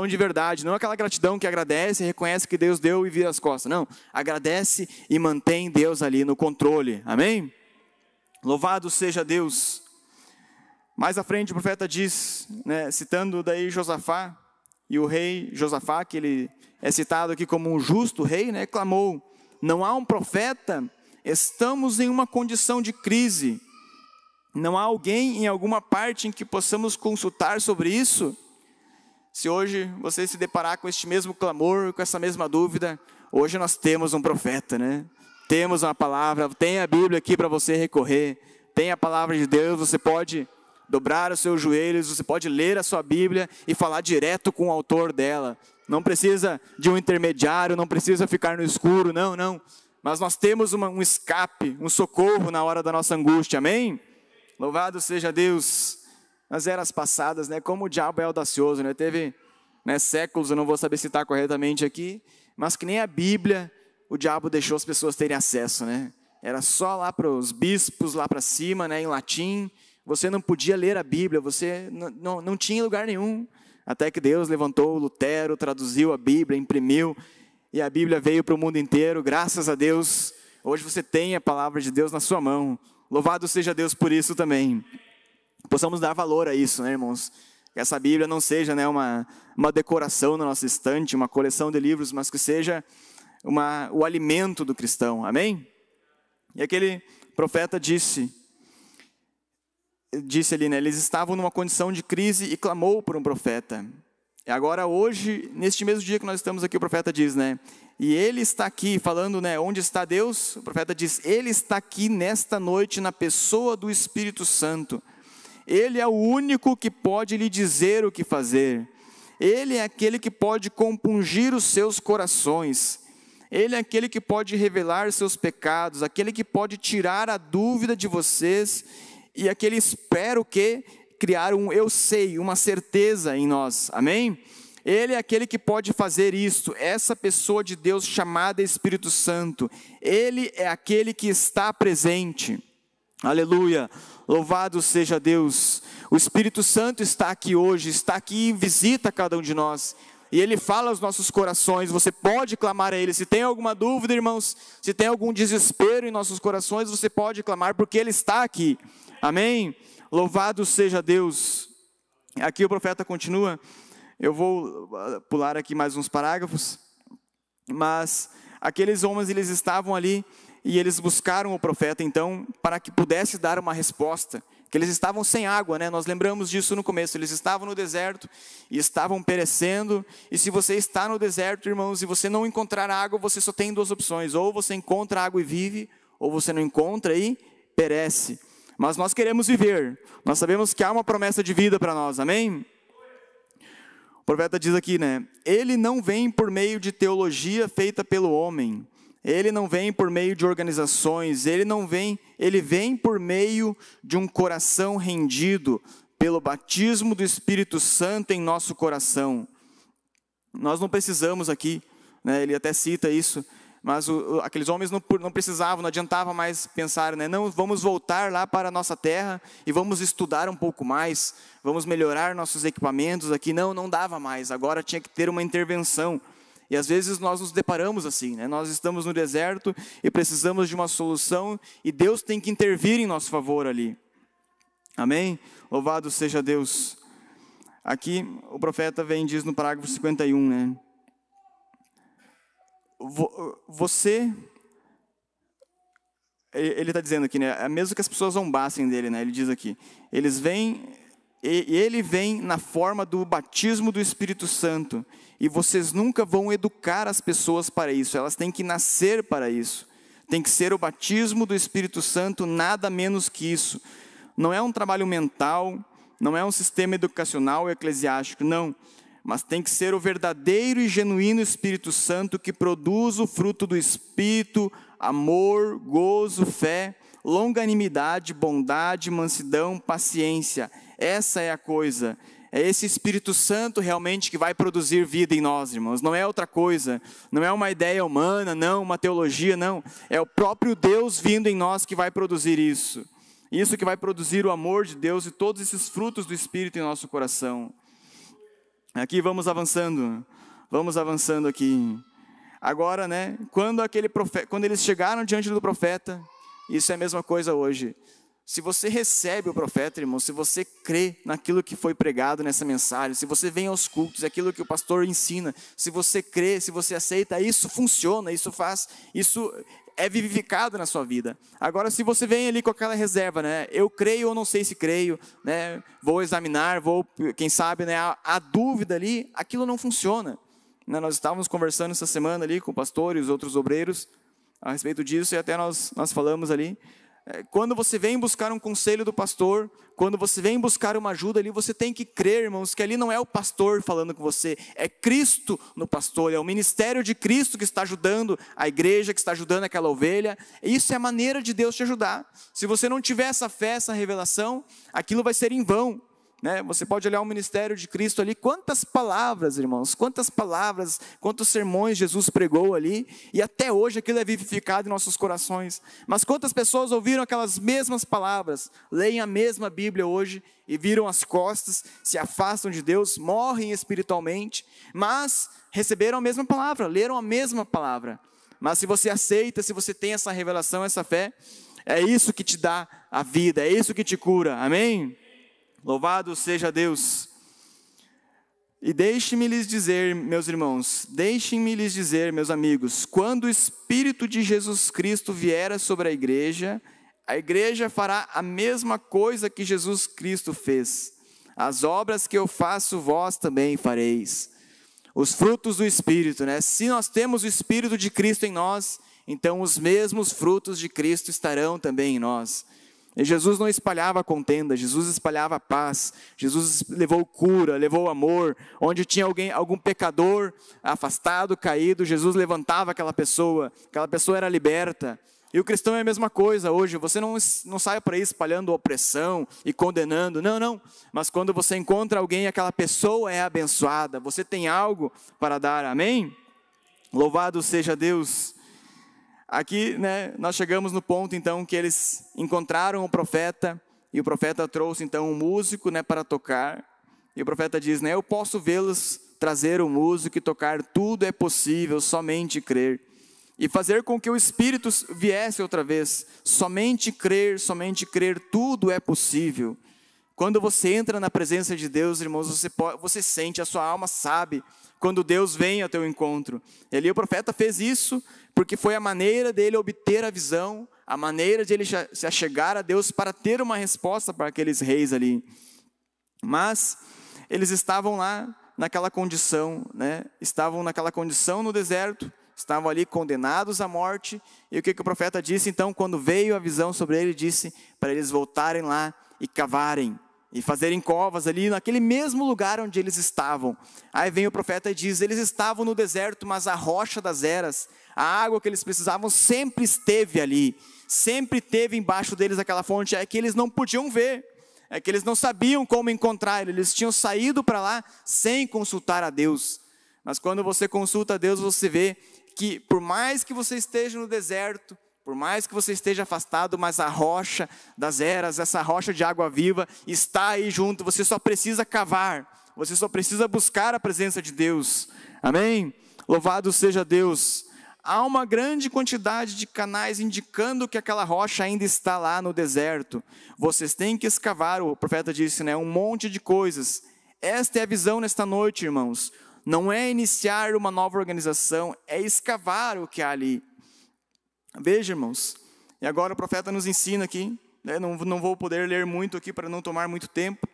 de verdade, não aquela gratidão que agradece, reconhece que Deus deu e vira as costas, não, agradece e mantém Deus ali no controle, amém? Louvado seja Deus. Mais à frente o profeta diz, né, citando daí Josafá, e o rei Josafá, que ele é citado aqui como um justo rei, né, clamou, não há um profeta, estamos em uma condição de crise, não há alguém em alguma parte em que possamos consultar sobre isso? Se hoje você se deparar com este mesmo clamor, com essa mesma dúvida, hoje nós temos um profeta, né? Temos uma palavra, tem a Bíblia aqui para você recorrer, tem a palavra de Deus, você pode dobrar os seus joelhos, você pode ler a sua Bíblia e falar direto com o autor dela. Não precisa de um intermediário, não precisa ficar no escuro, não. Mas nós temos um escape, um socorro na hora da nossa angústia, amém? Louvado seja Deus. Nas eras passadas, né, como o diabo é audacioso, né, teve, né, séculos, eu não vou saber citar corretamente aqui, mas que nem a Bíblia, o diabo deixou as pessoas terem acesso, né, era só lá para os bispos, lá para cima, né, em latim, você não podia ler a Bíblia, você não tinha lugar nenhum, até que Deus levantou Lutero, traduziu a Bíblia, imprimiu, e a Bíblia veio para o mundo inteiro, graças a Deus, hoje você tem a palavra de Deus na sua mão, louvado seja Deus por isso também. Possamos dar valor a isso, né, irmãos? Que essa Bíblia não seja, né, uma decoração na nossa estante, uma coleção de livros, mas que seja o alimento do cristão, amém? E aquele profeta disse ali, né, eles estavam numa condição de crise e clamou por um profeta. E agora hoje, neste mesmo dia que nós estamos aqui, o profeta diz, né, e ele está aqui falando, né, onde está Deus? O profeta diz, ele está aqui nesta noite na pessoa do Espírito Santo. Ele é o único que pode lhe dizer o que fazer. Ele é aquele que pode compungir os seus corações. Ele é aquele que pode revelar seus pecados, aquele que pode tirar a dúvida de vocês e aquele espero que criar um eu sei, uma certeza em nós. Amém? Ele é aquele que pode fazer isto, essa pessoa de Deus chamada Espírito Santo. Ele é aquele que está presente. Aleluia, louvado seja Deus. O Espírito Santo está aqui hoje, está aqui e visita cada um de nós. E Ele fala aos nossos corações, você pode clamar a Ele. Se tem alguma dúvida, irmãos, se tem algum desespero em nossos corações, você pode clamar, porque Ele está aqui. Amém? Louvado seja Deus. Aqui o profeta continua, eu vou pular aqui mais uns parágrafos, mas aqueles homens, eles estavam ali e eles buscaram o profeta, então, para que pudesse dar uma resposta, que eles estavam sem água, né? Nós lembramos disso no começo, eles estavam no deserto e estavam perecendo, e se você está no deserto, irmãos, e você não encontrar água, você só tem duas opções, ou você encontra água e vive, ou você não encontra e perece. Mas nós queremos viver, nós sabemos que há uma promessa de vida para nós, amém? O profeta diz aqui, né? Ele não vem por meio de teologia feita pelo homem, ele não vem por meio de organizações, ele vem por meio de um coração rendido pelo batismo do Espírito Santo em nosso coração. Nós não precisamos aqui, né? Ele até cita isso, mas aqueles homens não precisavam, não adiantava mais pensar, né? Não, vamos voltar lá para a nossa terra e vamos estudar um pouco mais, vamos melhorar nossos equipamentos aqui. Não dava mais, agora tinha que ter uma intervenção. E às vezes nós nos deparamos assim, né? Nós estamos no deserto e precisamos de uma solução e Deus tem que intervir em nosso favor ali. Amém? Louvado seja Deus. Aqui o profeta vem e diz no parágrafo 51, né? Ele está dizendo aqui, né? Mesmo que as pessoas zombassem dele, né? Ele diz aqui, ele vem na forma do batismo do Espírito Santo, e vocês nunca vão educar as pessoas para isso, elas têm que nascer para isso, tem que ser o batismo do Espírito Santo, nada menos que isso. Não é um trabalho mental, não é um sistema educacional eclesiástico, não, mas tem que ser o verdadeiro e genuíno Espírito Santo que produz o fruto do Espírito: amor, gozo, fé, longanimidade, bondade, mansidão, paciência. Essa é a coisa, é esse Espírito Santo realmente que vai produzir vida em nós, irmãos, não é outra coisa, não é uma ideia humana, não, uma teologia, não, é o próprio Deus vindo em nós que vai produzir isso que vai produzir o amor de Deus e todos esses frutos do Espírito em nosso coração. Aqui vamos avançando aqui. Agora, né, quando eles chegaram diante do profeta, isso é a mesma coisa hoje. Se você recebe o profeta, irmão, se você crê naquilo que foi pregado nessa mensagem, se você vem aos cultos, aquilo que o pastor ensina, se você crê, se você aceita, isso funciona, isso é vivificado na sua vida. Agora, se você vem ali com aquela reserva, né, eu creio ou não sei se creio, né, vou examinar, quem sabe, né, a dúvida ali, aquilo não funciona. Nós estávamos conversando essa semana ali com o pastor e os outros obreiros a respeito disso, e até nós falamos ali. Quando você vem buscar um conselho do pastor, quando você vem buscar uma ajuda ali, você tem que crer, irmãos, que ali não é o pastor falando com você, é Cristo no pastor, é o ministério de Cristo que está ajudando a igreja, que está ajudando aquela ovelha. Isso é a maneira de Deus te ajudar. Se você não tiver essa fé, essa revelação, aquilo vai ser em vão. Né? Você pode olhar o ministério de Cristo ali, quantas palavras, irmãos, quantos sermões Jesus pregou ali, e até hoje aquilo é vivificado em nossos corações. Mas quantas pessoas ouviram aquelas mesmas palavras, leem a mesma Bíblia hoje e viram as costas, se afastam de Deus, morrem espiritualmente, mas receberam a mesma palavra, leram a mesma palavra. Mas se você aceita, se você tem essa revelação, essa fé, é isso que te dá a vida, é isso que te cura, amém? Louvado seja Deus. E deixe-me lhes dizer, meus irmãos, meus amigos, quando o Espírito de Jesus Cristo vier sobre a igreja fará a mesma coisa que Jesus Cristo fez. As obras que eu faço, vós também fareis. Os frutos do Espírito, né? Se nós temos o Espírito de Cristo em nós, então os mesmos frutos de Cristo estarão também em nós. E Jesus não espalhava contenda, Jesus espalhava paz, Jesus levou cura, levou amor. Onde tinha algum pecador afastado, caído, Jesus levantava aquela pessoa era liberta. E o cristão é a mesma coisa hoje, você não sai por aí espalhando opressão e condenando, não. Mas quando você encontra alguém, aquela pessoa é abençoada, você tem algo para dar, amém? Louvado seja Deus. Aqui, né, nós chegamos no ponto, então, que eles encontraram o profeta, e o profeta trouxe, então, um músico, né, para tocar, e o profeta diz, né, eu posso vê-los trazer um músico e tocar, tudo é possível, somente crer, e fazer com que o Espírito viesse outra vez, somente crer, tudo é possível. Quando você entra na presença de Deus, irmãos, você sente, a sua alma sabe, quando Deus vem ao teu encontro. E ali o profeta fez isso, porque foi a maneira dele obter a visão, a maneira de ele se achegar a Deus para ter uma resposta para aqueles reis ali. Mas eles estavam lá naquela condição, né? Estavam naquela condição no deserto, estavam ali condenados à morte. E o que o profeta disse então, quando veio a visão sobre ele, disse para eles voltarem lá e cavarem, e fazerem covas ali naquele mesmo lugar onde eles estavam. Aí vem o profeta e diz, eles estavam no deserto, mas a rocha das eras, a água que eles precisavam sempre esteve ali, sempre teve embaixo deles aquela fonte, é que eles não podiam ver, é que eles não sabiam como encontrar, eles tinham saído para lá sem consultar a Deus. Mas quando você consulta a Deus, você vê que por mais que você esteja no deserto, por mais que você esteja afastado, mas a rocha das eras, essa rocha de água viva, está aí junto. Você só precisa cavar, você só precisa buscar a presença de Deus. Amém? Louvado seja Deus. Há uma grande quantidade de canais indicando que aquela rocha ainda está lá no deserto. Vocês têm que escavar, o profeta disse, né? Um monte de coisas. Esta é a visão nesta noite, irmãos. Não é iniciar uma nova organização, é escavar o que há ali. Veja, irmãos, e agora o profeta nos ensina aqui, né? Não vou poder ler muito aqui para não tomar muito tempo,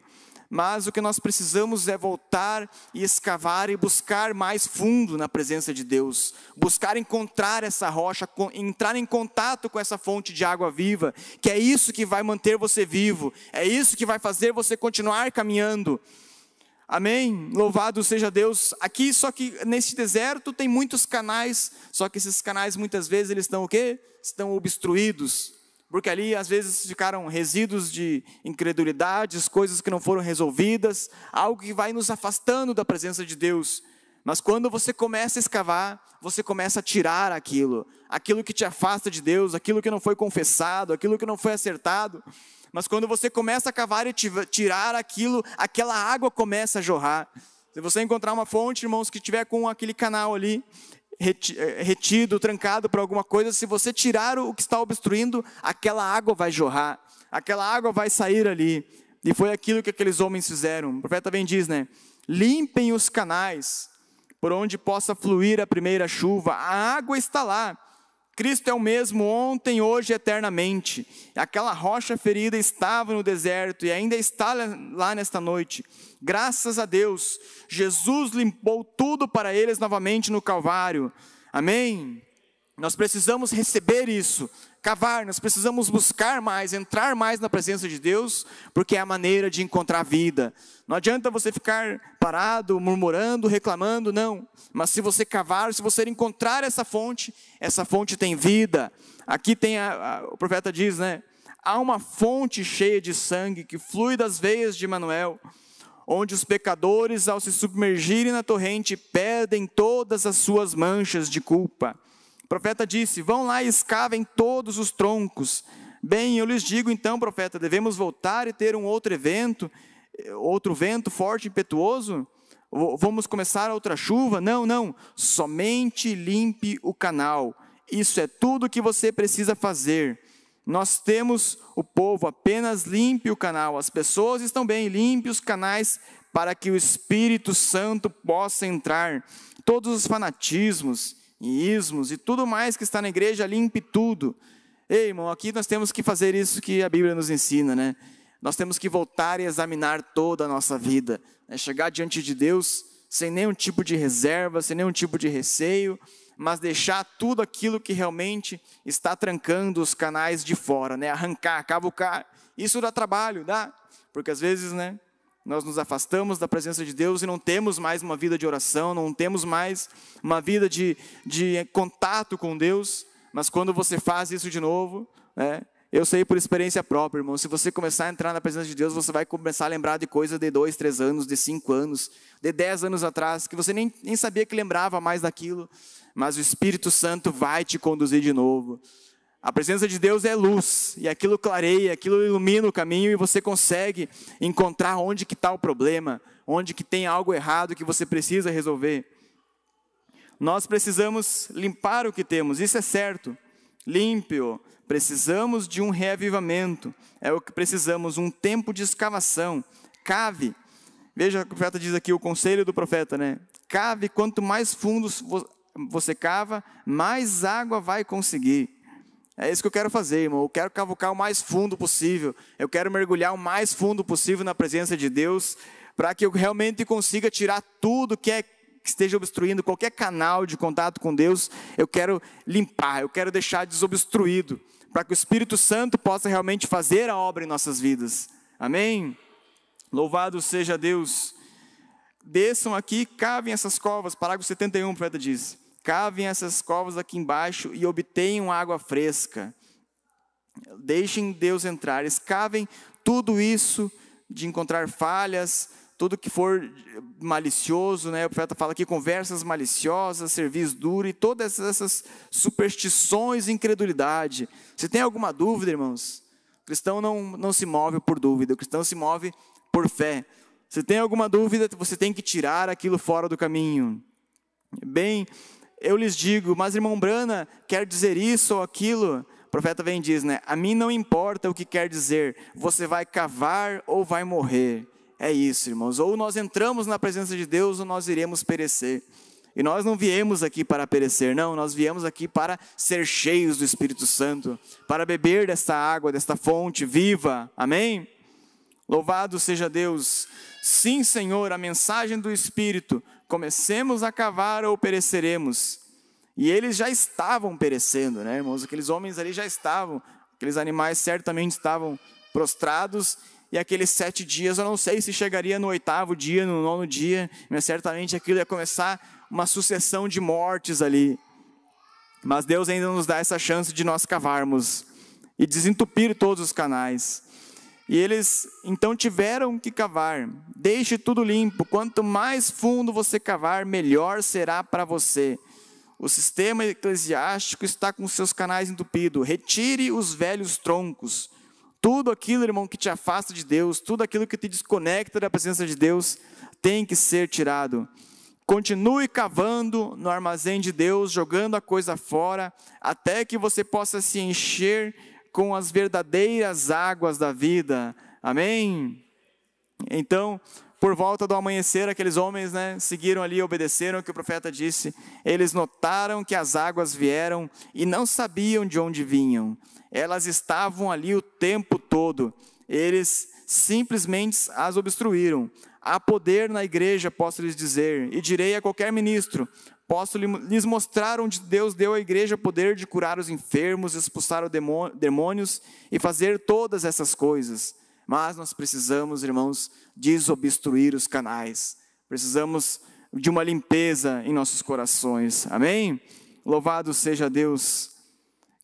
mas o que nós precisamos é voltar e escavar e buscar mais fundo na presença de Deus, buscar encontrar essa rocha, entrar em contato com essa fonte de água viva, que é isso que vai manter você vivo, é isso que vai fazer você continuar caminhando. Amém? Louvado seja Deus. Aqui, só que nesse deserto tem muitos canais, só que esses canais muitas vezes eles estão o quê? Estão obstruídos, porque ali às vezes ficaram resíduos de incredulidades, coisas que não foram resolvidas, algo que vai nos afastando da presença de Deus. Mas quando você começa a escavar, você começa a tirar aquilo que te afasta de Deus, aquilo que não foi confessado, aquilo que não foi acertado. Mas quando você começa a cavar e tirar aquilo, aquela água começa a jorrar. Se você encontrar uma fonte, irmãos, que tiver com aquele canal ali, retido, trancado por alguma coisa, se você tirar o que está obstruindo, aquela água vai jorrar, aquela água vai sair ali. E foi aquilo que aqueles homens fizeram. O profeta bem diz, né? Limpem os canais, por onde possa fluir a primeira chuva. A água está lá. Cristo é o mesmo ontem, hoje e eternamente. Aquela rocha ferida estava no deserto e ainda está lá nesta noite. Graças a Deus, Jesus limpou tudo para eles novamente no Calvário. Amém? Nós precisamos receber isso, cavar, nós precisamos buscar mais, entrar mais na presença de Deus, porque é a maneira de encontrar vida. Não adianta você ficar parado, murmurando, reclamando, não. Mas se você cavar, se você encontrar essa fonte tem vida. Aqui tem, o profeta diz, né? Há uma fonte cheia de sangue que flui das veias de Emanuel, onde os pecadores, ao se submergirem na torrente, perdem todas as suas manchas de culpa. O profeta disse, vão lá e escavem todos os troncos. Bem, eu lhes digo então, profeta, devemos voltar e ter um outro vento forte e impetuoso? Vamos começar outra chuva? Não, somente limpe o canal. Isso é tudo que você precisa fazer. Nós temos o povo, apenas limpe o canal. As pessoas estão bem, limpe os canais para que o Espírito Santo possa entrar. Todos os fanatismos e ismos e tudo mais que está na igreja, limpe tudo. Ei, irmão, aqui nós temos que fazer isso que a Bíblia nos ensina, né? Nós temos que voltar e examinar toda a nossa vida, né? Chegar diante de Deus sem nenhum tipo de reserva, sem nenhum tipo de receio, mas deixar tudo aquilo que realmente está trancando os canais de fora, né? Arrancar, cavucar. Isso dá trabalho, dá? Porque às vezes, né? Nós nos afastamos da presença de Deus e não temos mais uma vida de oração, não temos mais uma vida de contato com Deus. Mas quando você faz isso de novo, né, eu sei por experiência própria, irmão, se você começar a entrar na presença de Deus, você vai começar a lembrar de coisas de 2, 3 anos, de 5 anos, de 10 anos atrás, que você nem sabia que lembrava mais daquilo, mas o Espírito Santo vai te conduzir de novo. A presença de Deus é luz, e aquilo clareia, aquilo ilumina o caminho, e você consegue encontrar onde que está o problema, onde que tem algo errado que você precisa resolver. Nós precisamos limpar o que temos, isso é certo. limpe-o. Precisamos de um reavivamento. É o que precisamos, um tempo de escavação. Cave. Veja o que o profeta diz aqui, o conselho do profeta, né? Cave, quanto mais fundo você cava, mais água vai conseguir. É isso que eu quero fazer, irmão. Eu quero cavucar o mais fundo possível. Eu quero mergulhar o mais fundo possível na presença de Deus, para que eu realmente consiga tirar tudo que esteja obstruindo qualquer canal de contato com Deus. Eu quero limpar, eu quero deixar desobstruído, para que o Espírito Santo possa realmente fazer a obra em nossas vidas. Amém? Louvado seja Deus. Desçam aqui, cavem essas covas. Parágrafo 71, o profeta diz. Cavem essas covas aqui embaixo e obtenham água fresca. Deixem Deus entrar. Escavem tudo isso de encontrar falhas, tudo que for malicioso, né? O profeta fala aqui, conversas maliciosas, serviço duro e todas essas superstições e incredulidade. Se tem alguma dúvida, irmãos, o cristão não se move por dúvida, o cristão se move por fé. Se tem alguma dúvida, você tem que tirar aquilo fora do caminho. Bem, eu lhes digo, mas irmão Brana quer dizer isso ou aquilo? O profeta vem e diz, né? A mim não importa o que quer dizer, você vai cavar ou vai morrer. É isso, irmãos. Ou nós entramos na presença de Deus ou nós iremos perecer. E nós não viemos aqui para perecer, não. Nós viemos aqui para ser cheios do Espírito Santo, para beber desta água, desta fonte viva. Amém? Louvado seja Deus. Sim, Senhor, a mensagem do Espírito. Comecemos a cavar ou pereceremos. E eles já estavam perecendo, né, irmãos? Aqueles homens ali já estavam, aqueles animais certamente estavam prostrados. E aqueles 7 dias, eu não sei se chegaria no 8º dia, no 9º dia, mas certamente aquilo ia começar uma sucessão de mortes ali. Mas Deus ainda nos dá essa chance de nós cavarmos e desentupir todos os canais. E eles então tiveram que cavar. Deixe tudo limpo. Quanto mais fundo você cavar, melhor será para você. O sistema eclesiástico está com seus canais entupidos. Retire os velhos troncos. Tudo aquilo, irmão, que te afasta de Deus, tudo aquilo que te desconecta da presença de Deus, tem que ser tirado. Continue cavando no armazém de Deus, jogando a coisa fora, até que você possa se encher com as verdadeiras águas da vida. Amém? Então, por volta do amanhecer, aqueles homens, né, seguiram ali, obedeceram o que o profeta disse. Eles notaram que as águas vieram e não sabiam de onde vinham. Elas estavam ali o tempo todo. Eles simplesmente as obstruíram. Há poder na igreja, posso lhes dizer, e direi a qualquer ministro, posso lhes mostrar onde Deus deu à igreja poder de curar os enfermos, expulsar os demônios e fazer todas essas coisas. Mas nós precisamos, irmãos, desobstruir os canais. Precisamos de uma limpeza em nossos corações. Amém? Louvado seja Deus.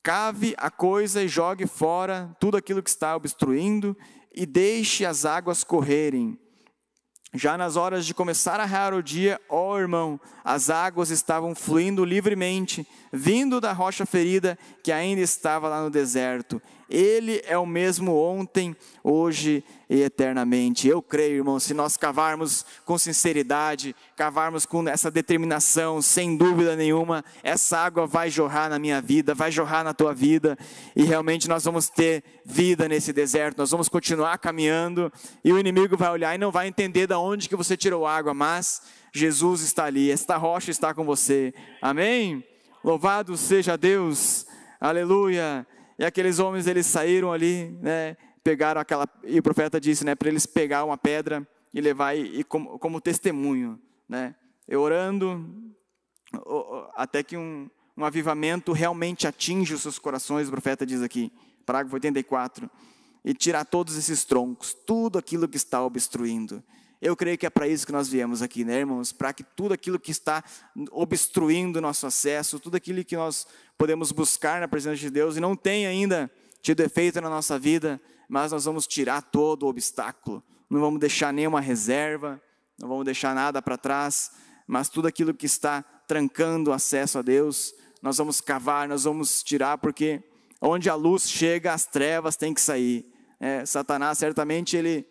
Cave a coisa e jogue fora tudo aquilo que está obstruindo e deixe as águas correrem. Já nas horas de começar a raiar o dia, ó irmão, as águas estavam fluindo livremente, vindo da rocha ferida que ainda estava lá no deserto. Ele é o mesmo ontem, hoje e eternamente. Eu creio, irmão, se nós cavarmos com sinceridade, cavarmos com essa determinação, sem dúvida nenhuma, essa água vai jorrar na minha vida, vai jorrar na tua vida, e realmente nós vamos ter vida nesse deserto, nós vamos continuar caminhando, e o inimigo vai olhar e não vai entender de onde que você tirou água, mas Jesus está ali, esta rocha está com você. Amém? Louvado seja Deus, aleluia. E aqueles homens, eles saíram ali, né, pegaram aquela, e o profeta disse, né, para eles pegar uma pedra e levar como testemunho, né, e orando, até que um avivamento realmente atinge os seus corações, o profeta diz aqui, parágrafo 84, e tirar todos esses troncos, tudo aquilo que está obstruindo. Eu creio que é para isso que nós viemos aqui, né, irmãos? Para que tudo aquilo que está obstruindo o nosso acesso, tudo aquilo que nós podemos buscar na presença de Deus e não tem ainda tido efeito na nossa vida, mas nós vamos tirar todo o obstáculo. Não vamos deixar nenhuma reserva, não vamos deixar nada para trás, mas tudo aquilo que está trancando o acesso a Deus, nós vamos cavar, nós vamos tirar, porque onde a luz chega, as trevas têm que sair. Satanás, certamente, ele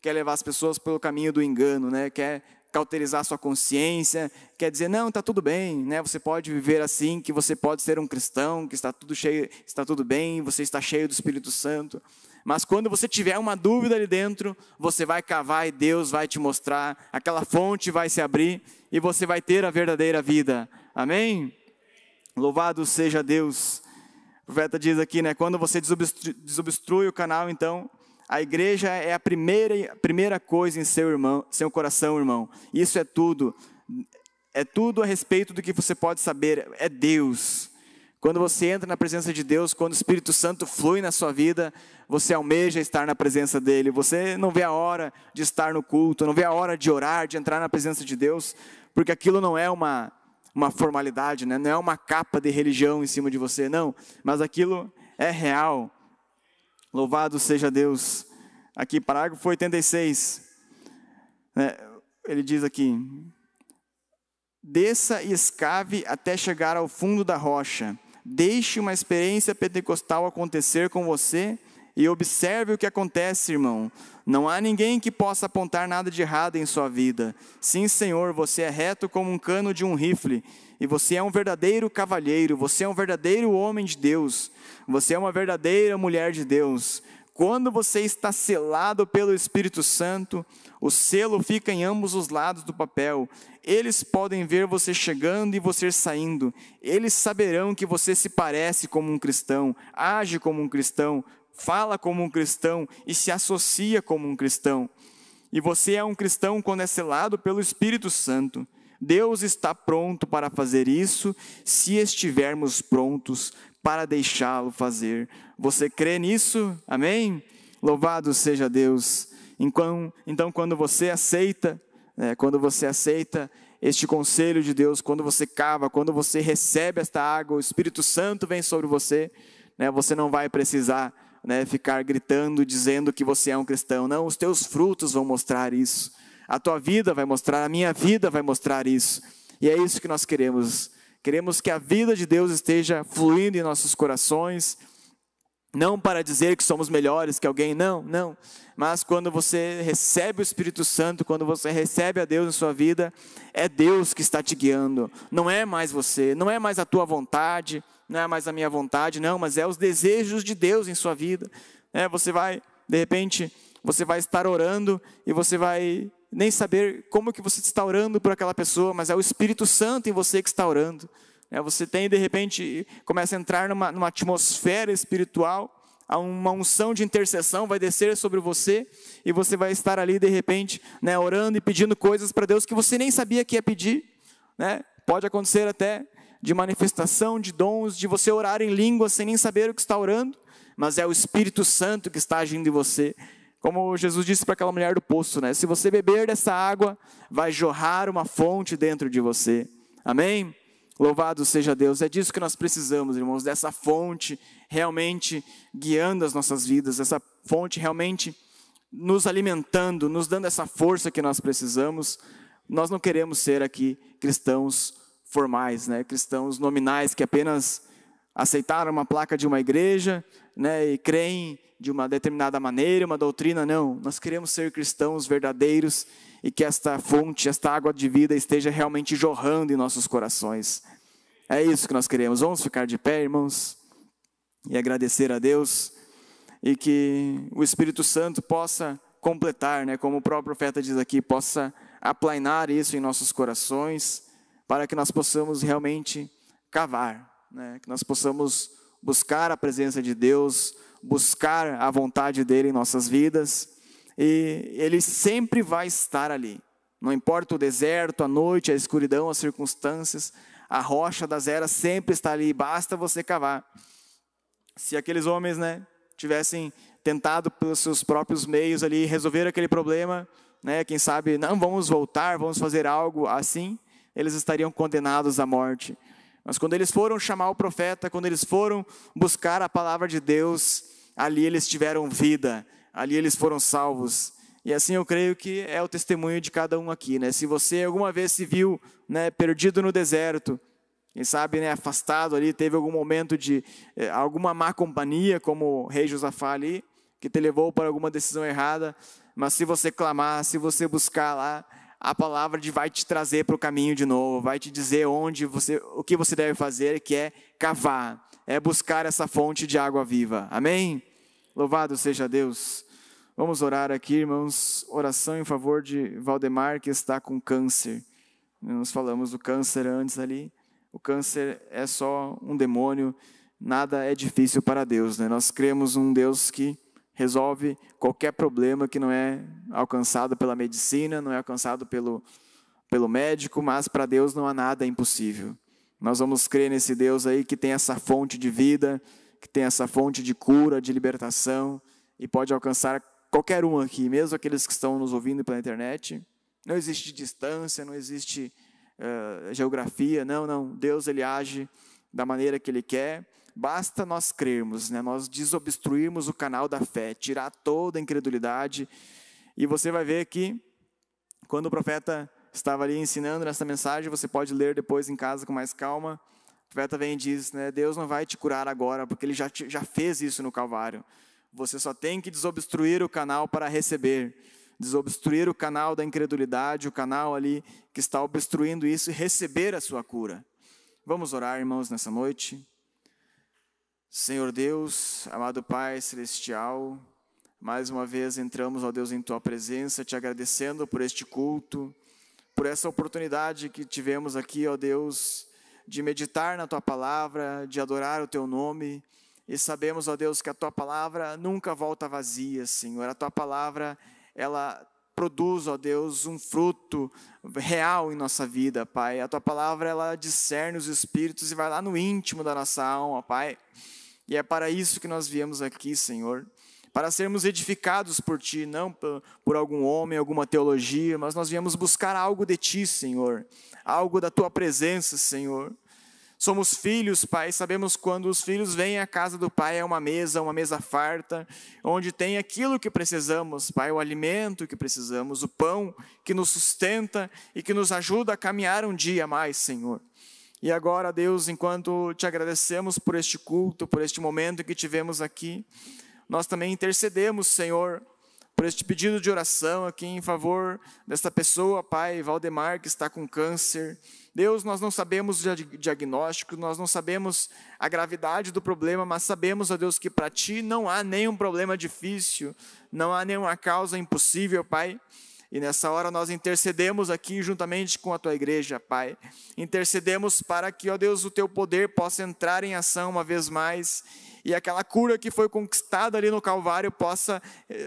quer levar as pessoas pelo caminho do engano, né? Quer cauterizar sua consciência, quer dizer, não, está tudo bem, né? Você pode viver assim, que você pode ser um cristão, que está tudo bem, você está cheio do Espírito Santo. Mas quando você tiver uma dúvida ali dentro, você vai cavar e Deus vai te mostrar, aquela fonte vai se abrir e você vai ter a verdadeira vida. Amém? Louvado seja Deus. O profeta diz aqui, né? Quando você desobstrui o canal, então, a igreja é a primeira coisa em seu coração, irmão. Isso é tudo. É tudo a respeito do que você pode saber. É Deus. Quando você entra na presença de Deus, quando o Espírito Santo flui na sua vida, você almeja estar na presença dEle. Você não vê a hora de estar no culto, não vê a hora de orar, de entrar na presença de Deus, porque aquilo não é uma formalidade, né? Não é uma capa de religião em cima de você, não. Mas aquilo é real. Louvado seja Deus. Aqui, parágrafo 86. Né? Ele diz aqui: desça e escave até chegar ao fundo da rocha. Deixe uma experiência pentecostal acontecer com você e observe o que acontece, irmão. Não há ninguém que possa apontar nada de errado em sua vida. Sim, Senhor, você é reto como um cano de um rifle. E você é um verdadeiro cavalheiro. Você é um verdadeiro homem de Deus. Você é uma verdadeira mulher de Deus. Quando você está selado pelo Espírito Santo, o selo fica em ambos os lados do papel. Eles podem ver você chegando e você saindo. Eles saberão que você se parece como um cristão, age como um cristão, fala como um cristão e se associa como um cristão. E você é um cristão quando é selado pelo Espírito Santo. Deus está pronto para fazer isso, se estivermos prontos para deixá-lo fazer. Você crê nisso? Amém? Louvado seja Deus. Então, quando você aceita este conselho de Deus, quando você cava, quando você recebe esta água, o Espírito Santo vem sobre você, né? Você não vai precisar, né, ficar gritando, dizendo que você é um cristão. Não, os teus frutos vão mostrar isso. A tua vida vai mostrar, a minha vida vai mostrar isso. E é isso que nós queremos. Queremos que a vida de Deus esteja fluindo em nossos corações, não para dizer que somos melhores que alguém, não. Mas quando você recebe o Espírito Santo, quando você recebe a Deus em sua vida, é Deus que está te guiando. Não é mais você, não é mais a tua vontade, não é mais a minha vontade, não, mas é os desejos de Deus em sua vida. Você vai, de repente, você vai estar orando e você vai nem saber como que você está orando por aquela pessoa, mas é o Espírito Santo em você que está orando. Você tem, de repente, começa a entrar numa atmosfera espiritual, uma unção de intercessão vai descer sobre você, e você vai estar ali, de repente, né, orando e pedindo coisas para Deus que você nem sabia que ia pedir. Né? Pode acontecer até de manifestação de dons, de você orar em língua sem nem saber o que está orando, mas é o Espírito Santo que está agindo em você. Como Jesus disse para aquela mulher do poço, né? Se você beber dessa água, vai jorrar uma fonte dentro de você. Amém? Louvado seja Deus. É disso que nós precisamos, irmãos, dessa fonte realmente guiando as nossas vidas, essa fonte realmente nos alimentando, nos dando essa força que nós precisamos. Nós não queremos ser aqui cristãos formais, né? Cristãos nominais que apenas aceitaram uma placa de uma igreja, né, e creem de uma determinada maneira, uma doutrina. Não, nós queremos ser cristãos verdadeiros e que esta fonte, esta água de vida esteja realmente jorrando em nossos corações. É isso que nós queremos. Vamos ficar de pé, irmãos, e agradecer a Deus, e que o Espírito Santo possa completar, né, como o próprio profeta diz aqui, possa aplainar isso em nossos corações, para que nós possamos realmente cavar, né, que nós possamos buscar a presença de Deus, buscar a vontade dEle em nossas vidas, e Ele sempre vai estar ali. Não importa o deserto, a noite, a escuridão, as circunstâncias, a rocha das eras sempre está ali, basta você cavar. Se aqueles homens, né, tivessem tentado pelos seus próprios meios ali resolver aquele problema, né, quem sabe, não, vamos voltar, vamos fazer algo assim, eles estariam condenados à morte. Mas quando eles foram chamar o profeta, quando eles foram buscar a palavra de Deus, ali eles tiveram vida, ali eles foram salvos. E assim eu creio que é o testemunho de cada um aqui, né? Se você alguma vez se viu, né, perdido no deserto, quem sabe, né, afastado ali, teve algum momento de alguma má companhia, como o rei Josafá ali, que te levou para alguma decisão errada, mas se você clamar, se você buscar lá, a palavra vai te trazer para o caminho de novo, vai te dizer o que você deve fazer, que é cavar, é buscar essa fonte de água viva. Amém? Louvado seja Deus. Vamos orar aqui, irmãos, oração em favor de Valdemar, que está com câncer. Nós falamos do câncer antes ali. O câncer é só um demônio, nada é difícil para Deus, né? Nós cremos um Deus que resolve qualquer problema que não é alcançado pela medicina, não é alcançado pelo médico, mas para Deus não há nada impossível. Nós vamos crer nesse Deus aí que tem essa fonte de vida, que tem essa fonte de cura, de libertação, e pode alcançar qualquer um aqui, mesmo aqueles que estão nos ouvindo pela internet. Não existe distância, não existe geografia, não. Deus, Ele age da maneira que Ele quer. Basta nós crermos, né? Nós desobstruirmos o canal da fé, tirar toda a incredulidade. E você vai ver que, quando o profeta estava ali ensinando nessa mensagem, você pode ler depois em casa com mais calma. O profeta vem e diz, né, Deus não vai te curar agora, porque Ele já fez isso no Calvário. Você só tem que desobstruir o canal para receber. Desobstruir o canal da incredulidade, o canal ali que está obstruindo isso, e receber a sua cura. Vamos orar, irmãos, nessa noite. Senhor Deus, amado Pai Celestial, mais uma vez entramos, ó Deus, em Tua presença, te agradecendo por este culto, por essa oportunidade que tivemos aqui, ó Deus, de meditar na Tua palavra, de adorar o Teu nome, e sabemos, ó Deus, que a Tua palavra nunca volta vazia, Senhor. A Tua palavra, ela produz, ó Deus, um fruto real em nossa vida, Pai. A Tua palavra, ela discerne os espíritos e vai lá no íntimo da nossa alma, Pai. E é para isso que nós viemos aqui, Senhor, para sermos edificados por Ti, não por algum homem, alguma teologia, mas nós viemos buscar algo de Ti, Senhor, algo da Tua presença, Senhor. Somos filhos, Pai, sabemos quando os filhos vêm à casa do Pai, é uma mesa farta, onde tem aquilo que precisamos, Pai, o alimento que precisamos, o pão que nos sustenta e que nos ajuda a caminhar um dia mais, Senhor. E agora, Deus, enquanto te agradecemos por este culto, por este momento que tivemos aqui, nós também intercedemos, Senhor, por este pedido de oração aqui em favor desta pessoa, Pai, Valdemar, que está com câncer. Deus, nós não sabemos o diagnóstico, nós não sabemos a gravidade do problema, mas sabemos, ó Deus, que para Ti não há nenhum problema difícil, não há nenhuma causa impossível, Pai. E nessa hora nós intercedemos aqui juntamente com a Tua igreja, Pai. Intercedemos para que, ó Deus, o Teu poder possa entrar em ação uma vez mais. E aquela cura que foi conquistada ali no Calvário possa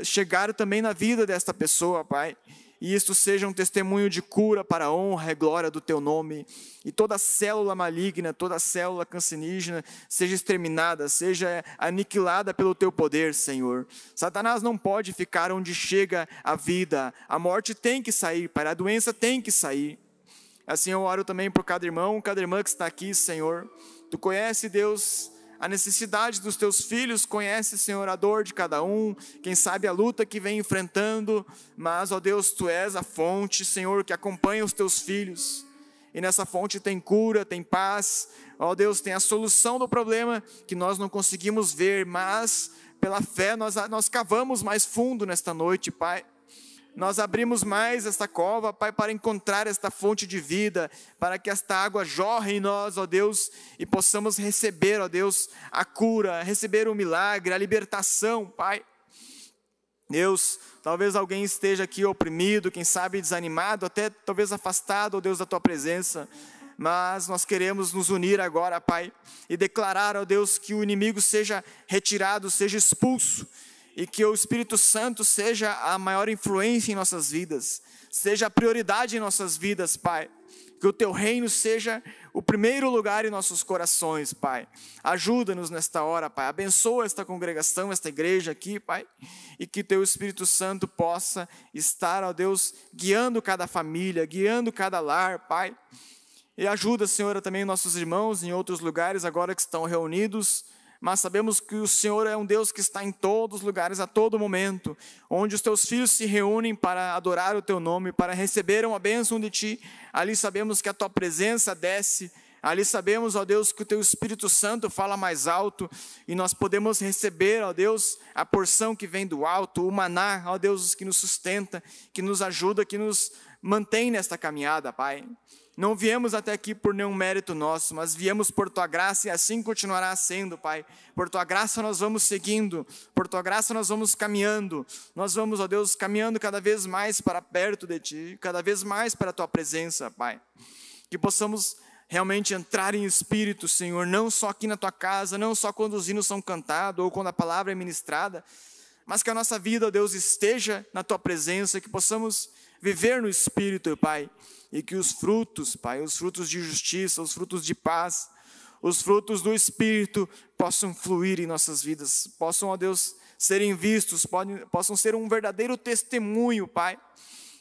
chegar também na vida desta pessoa, Pai. E isto seja um testemunho de cura para a honra e glória do Teu nome. E toda célula maligna, toda célula cancerígena seja exterminada, seja aniquilada pelo Teu poder, Senhor. Satanás não pode ficar onde chega a vida. A morte tem que sair, Pai, a doença tem que sair. Assim eu oro também por cada irmão, cada irmã que está aqui, Senhor. Tu conhece, Deus, a necessidade dos Teus filhos, conhece, Senhor, a dor de cada um, quem sabe a luta que vem enfrentando, mas, ó Deus, Tu és a fonte, Senhor, que acompanha os Teus filhos, e nessa fonte tem cura, tem paz, ó Deus, tem a solução do problema que nós não conseguimos ver, mas pela fé nós cavamos mais fundo nesta noite, Pai. Nós abrimos mais esta cova, Pai, para encontrar esta fonte de vida, para que esta água jorre em nós, ó Deus, e possamos receber, ó Deus, a cura, receber o milagre, a libertação, Pai. Deus, talvez alguém esteja aqui oprimido, quem sabe desanimado, até talvez afastado, ó Deus, da Tua presença, mas nós queremos nos unir agora, Pai, e declarar, ó Deus, que o inimigo seja retirado, seja expulso, e que o Espírito Santo seja a maior influência em nossas vidas, seja a prioridade em nossas vidas, Pai. Que o Teu reino seja o primeiro lugar em nossos corações, Pai. Ajuda-nos nesta hora, Pai. Abençoa esta congregação, esta igreja aqui, Pai. E que Teu Espírito Santo possa estar, ó Deus, guiando cada família, guiando cada lar, Pai. E ajuda, Senhor, também nossos irmãos em outros lugares agora que estão reunidos, mas sabemos que o Senhor é um Deus que está em todos os lugares, a todo momento, onde os Teus filhos se reúnem para adorar o Teu nome, para receber uma bênção de Ti, ali sabemos que a Tua presença desce, ali sabemos, ó Deus, que o Teu Espírito Santo fala mais alto, e nós podemos receber, ó Deus, a porção que vem do alto, o maná, ó Deus, que nos sustenta, que nos ajuda, que nos mantém nesta caminhada, Pai. Não viemos até aqui por nenhum mérito nosso, mas viemos por Tua graça e assim continuará sendo, Pai. Por Tua graça nós vamos seguindo, por Tua graça nós vamos caminhando. Nós vamos, ó Deus, caminhando cada vez mais para perto de Ti, cada vez mais para a Tua presença, Pai. Que possamos realmente entrar em espírito, Senhor, não só aqui na Tua casa, não só quando os hinos são cantados ou quando a palavra é ministrada, mas que a nossa vida, ó Deus, esteja na Tua presença, que possamos viver no Espírito, Pai, e que os frutos, Pai, os frutos de justiça, os frutos de paz, os frutos do Espírito possam fluir em nossas vidas, possam, ó Deus, serem vistos, possam ser um verdadeiro testemunho, Pai,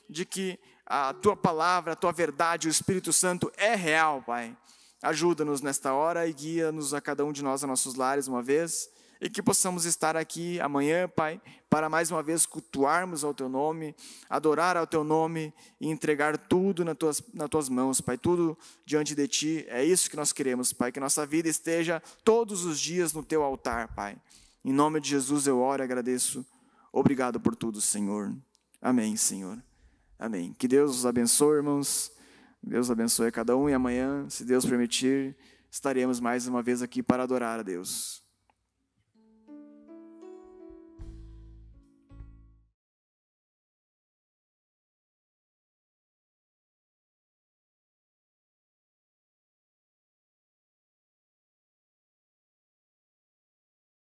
de que a Tua palavra, a Tua verdade, o Espírito Santo é real, Pai. Ajuda-nos nesta hora e guia-nos a cada um de nós a nossos lares uma vez, e que possamos estar aqui amanhã, Pai, para mais uma vez cultuarmos ao Teu nome, adorar ao Teu nome e entregar tudo nas Tuas mãos, Pai, tudo diante de Ti. É isso que nós queremos, Pai, que nossa vida esteja todos os dias no Teu altar, Pai. Em nome de Jesus eu oro e agradeço. Obrigado por tudo, Senhor. Amém, Senhor. Amém. Que Deus os abençoe, irmãos. Deus abençoe a cada um e amanhã, se Deus permitir, estaremos mais uma vez aqui para adorar a Deus.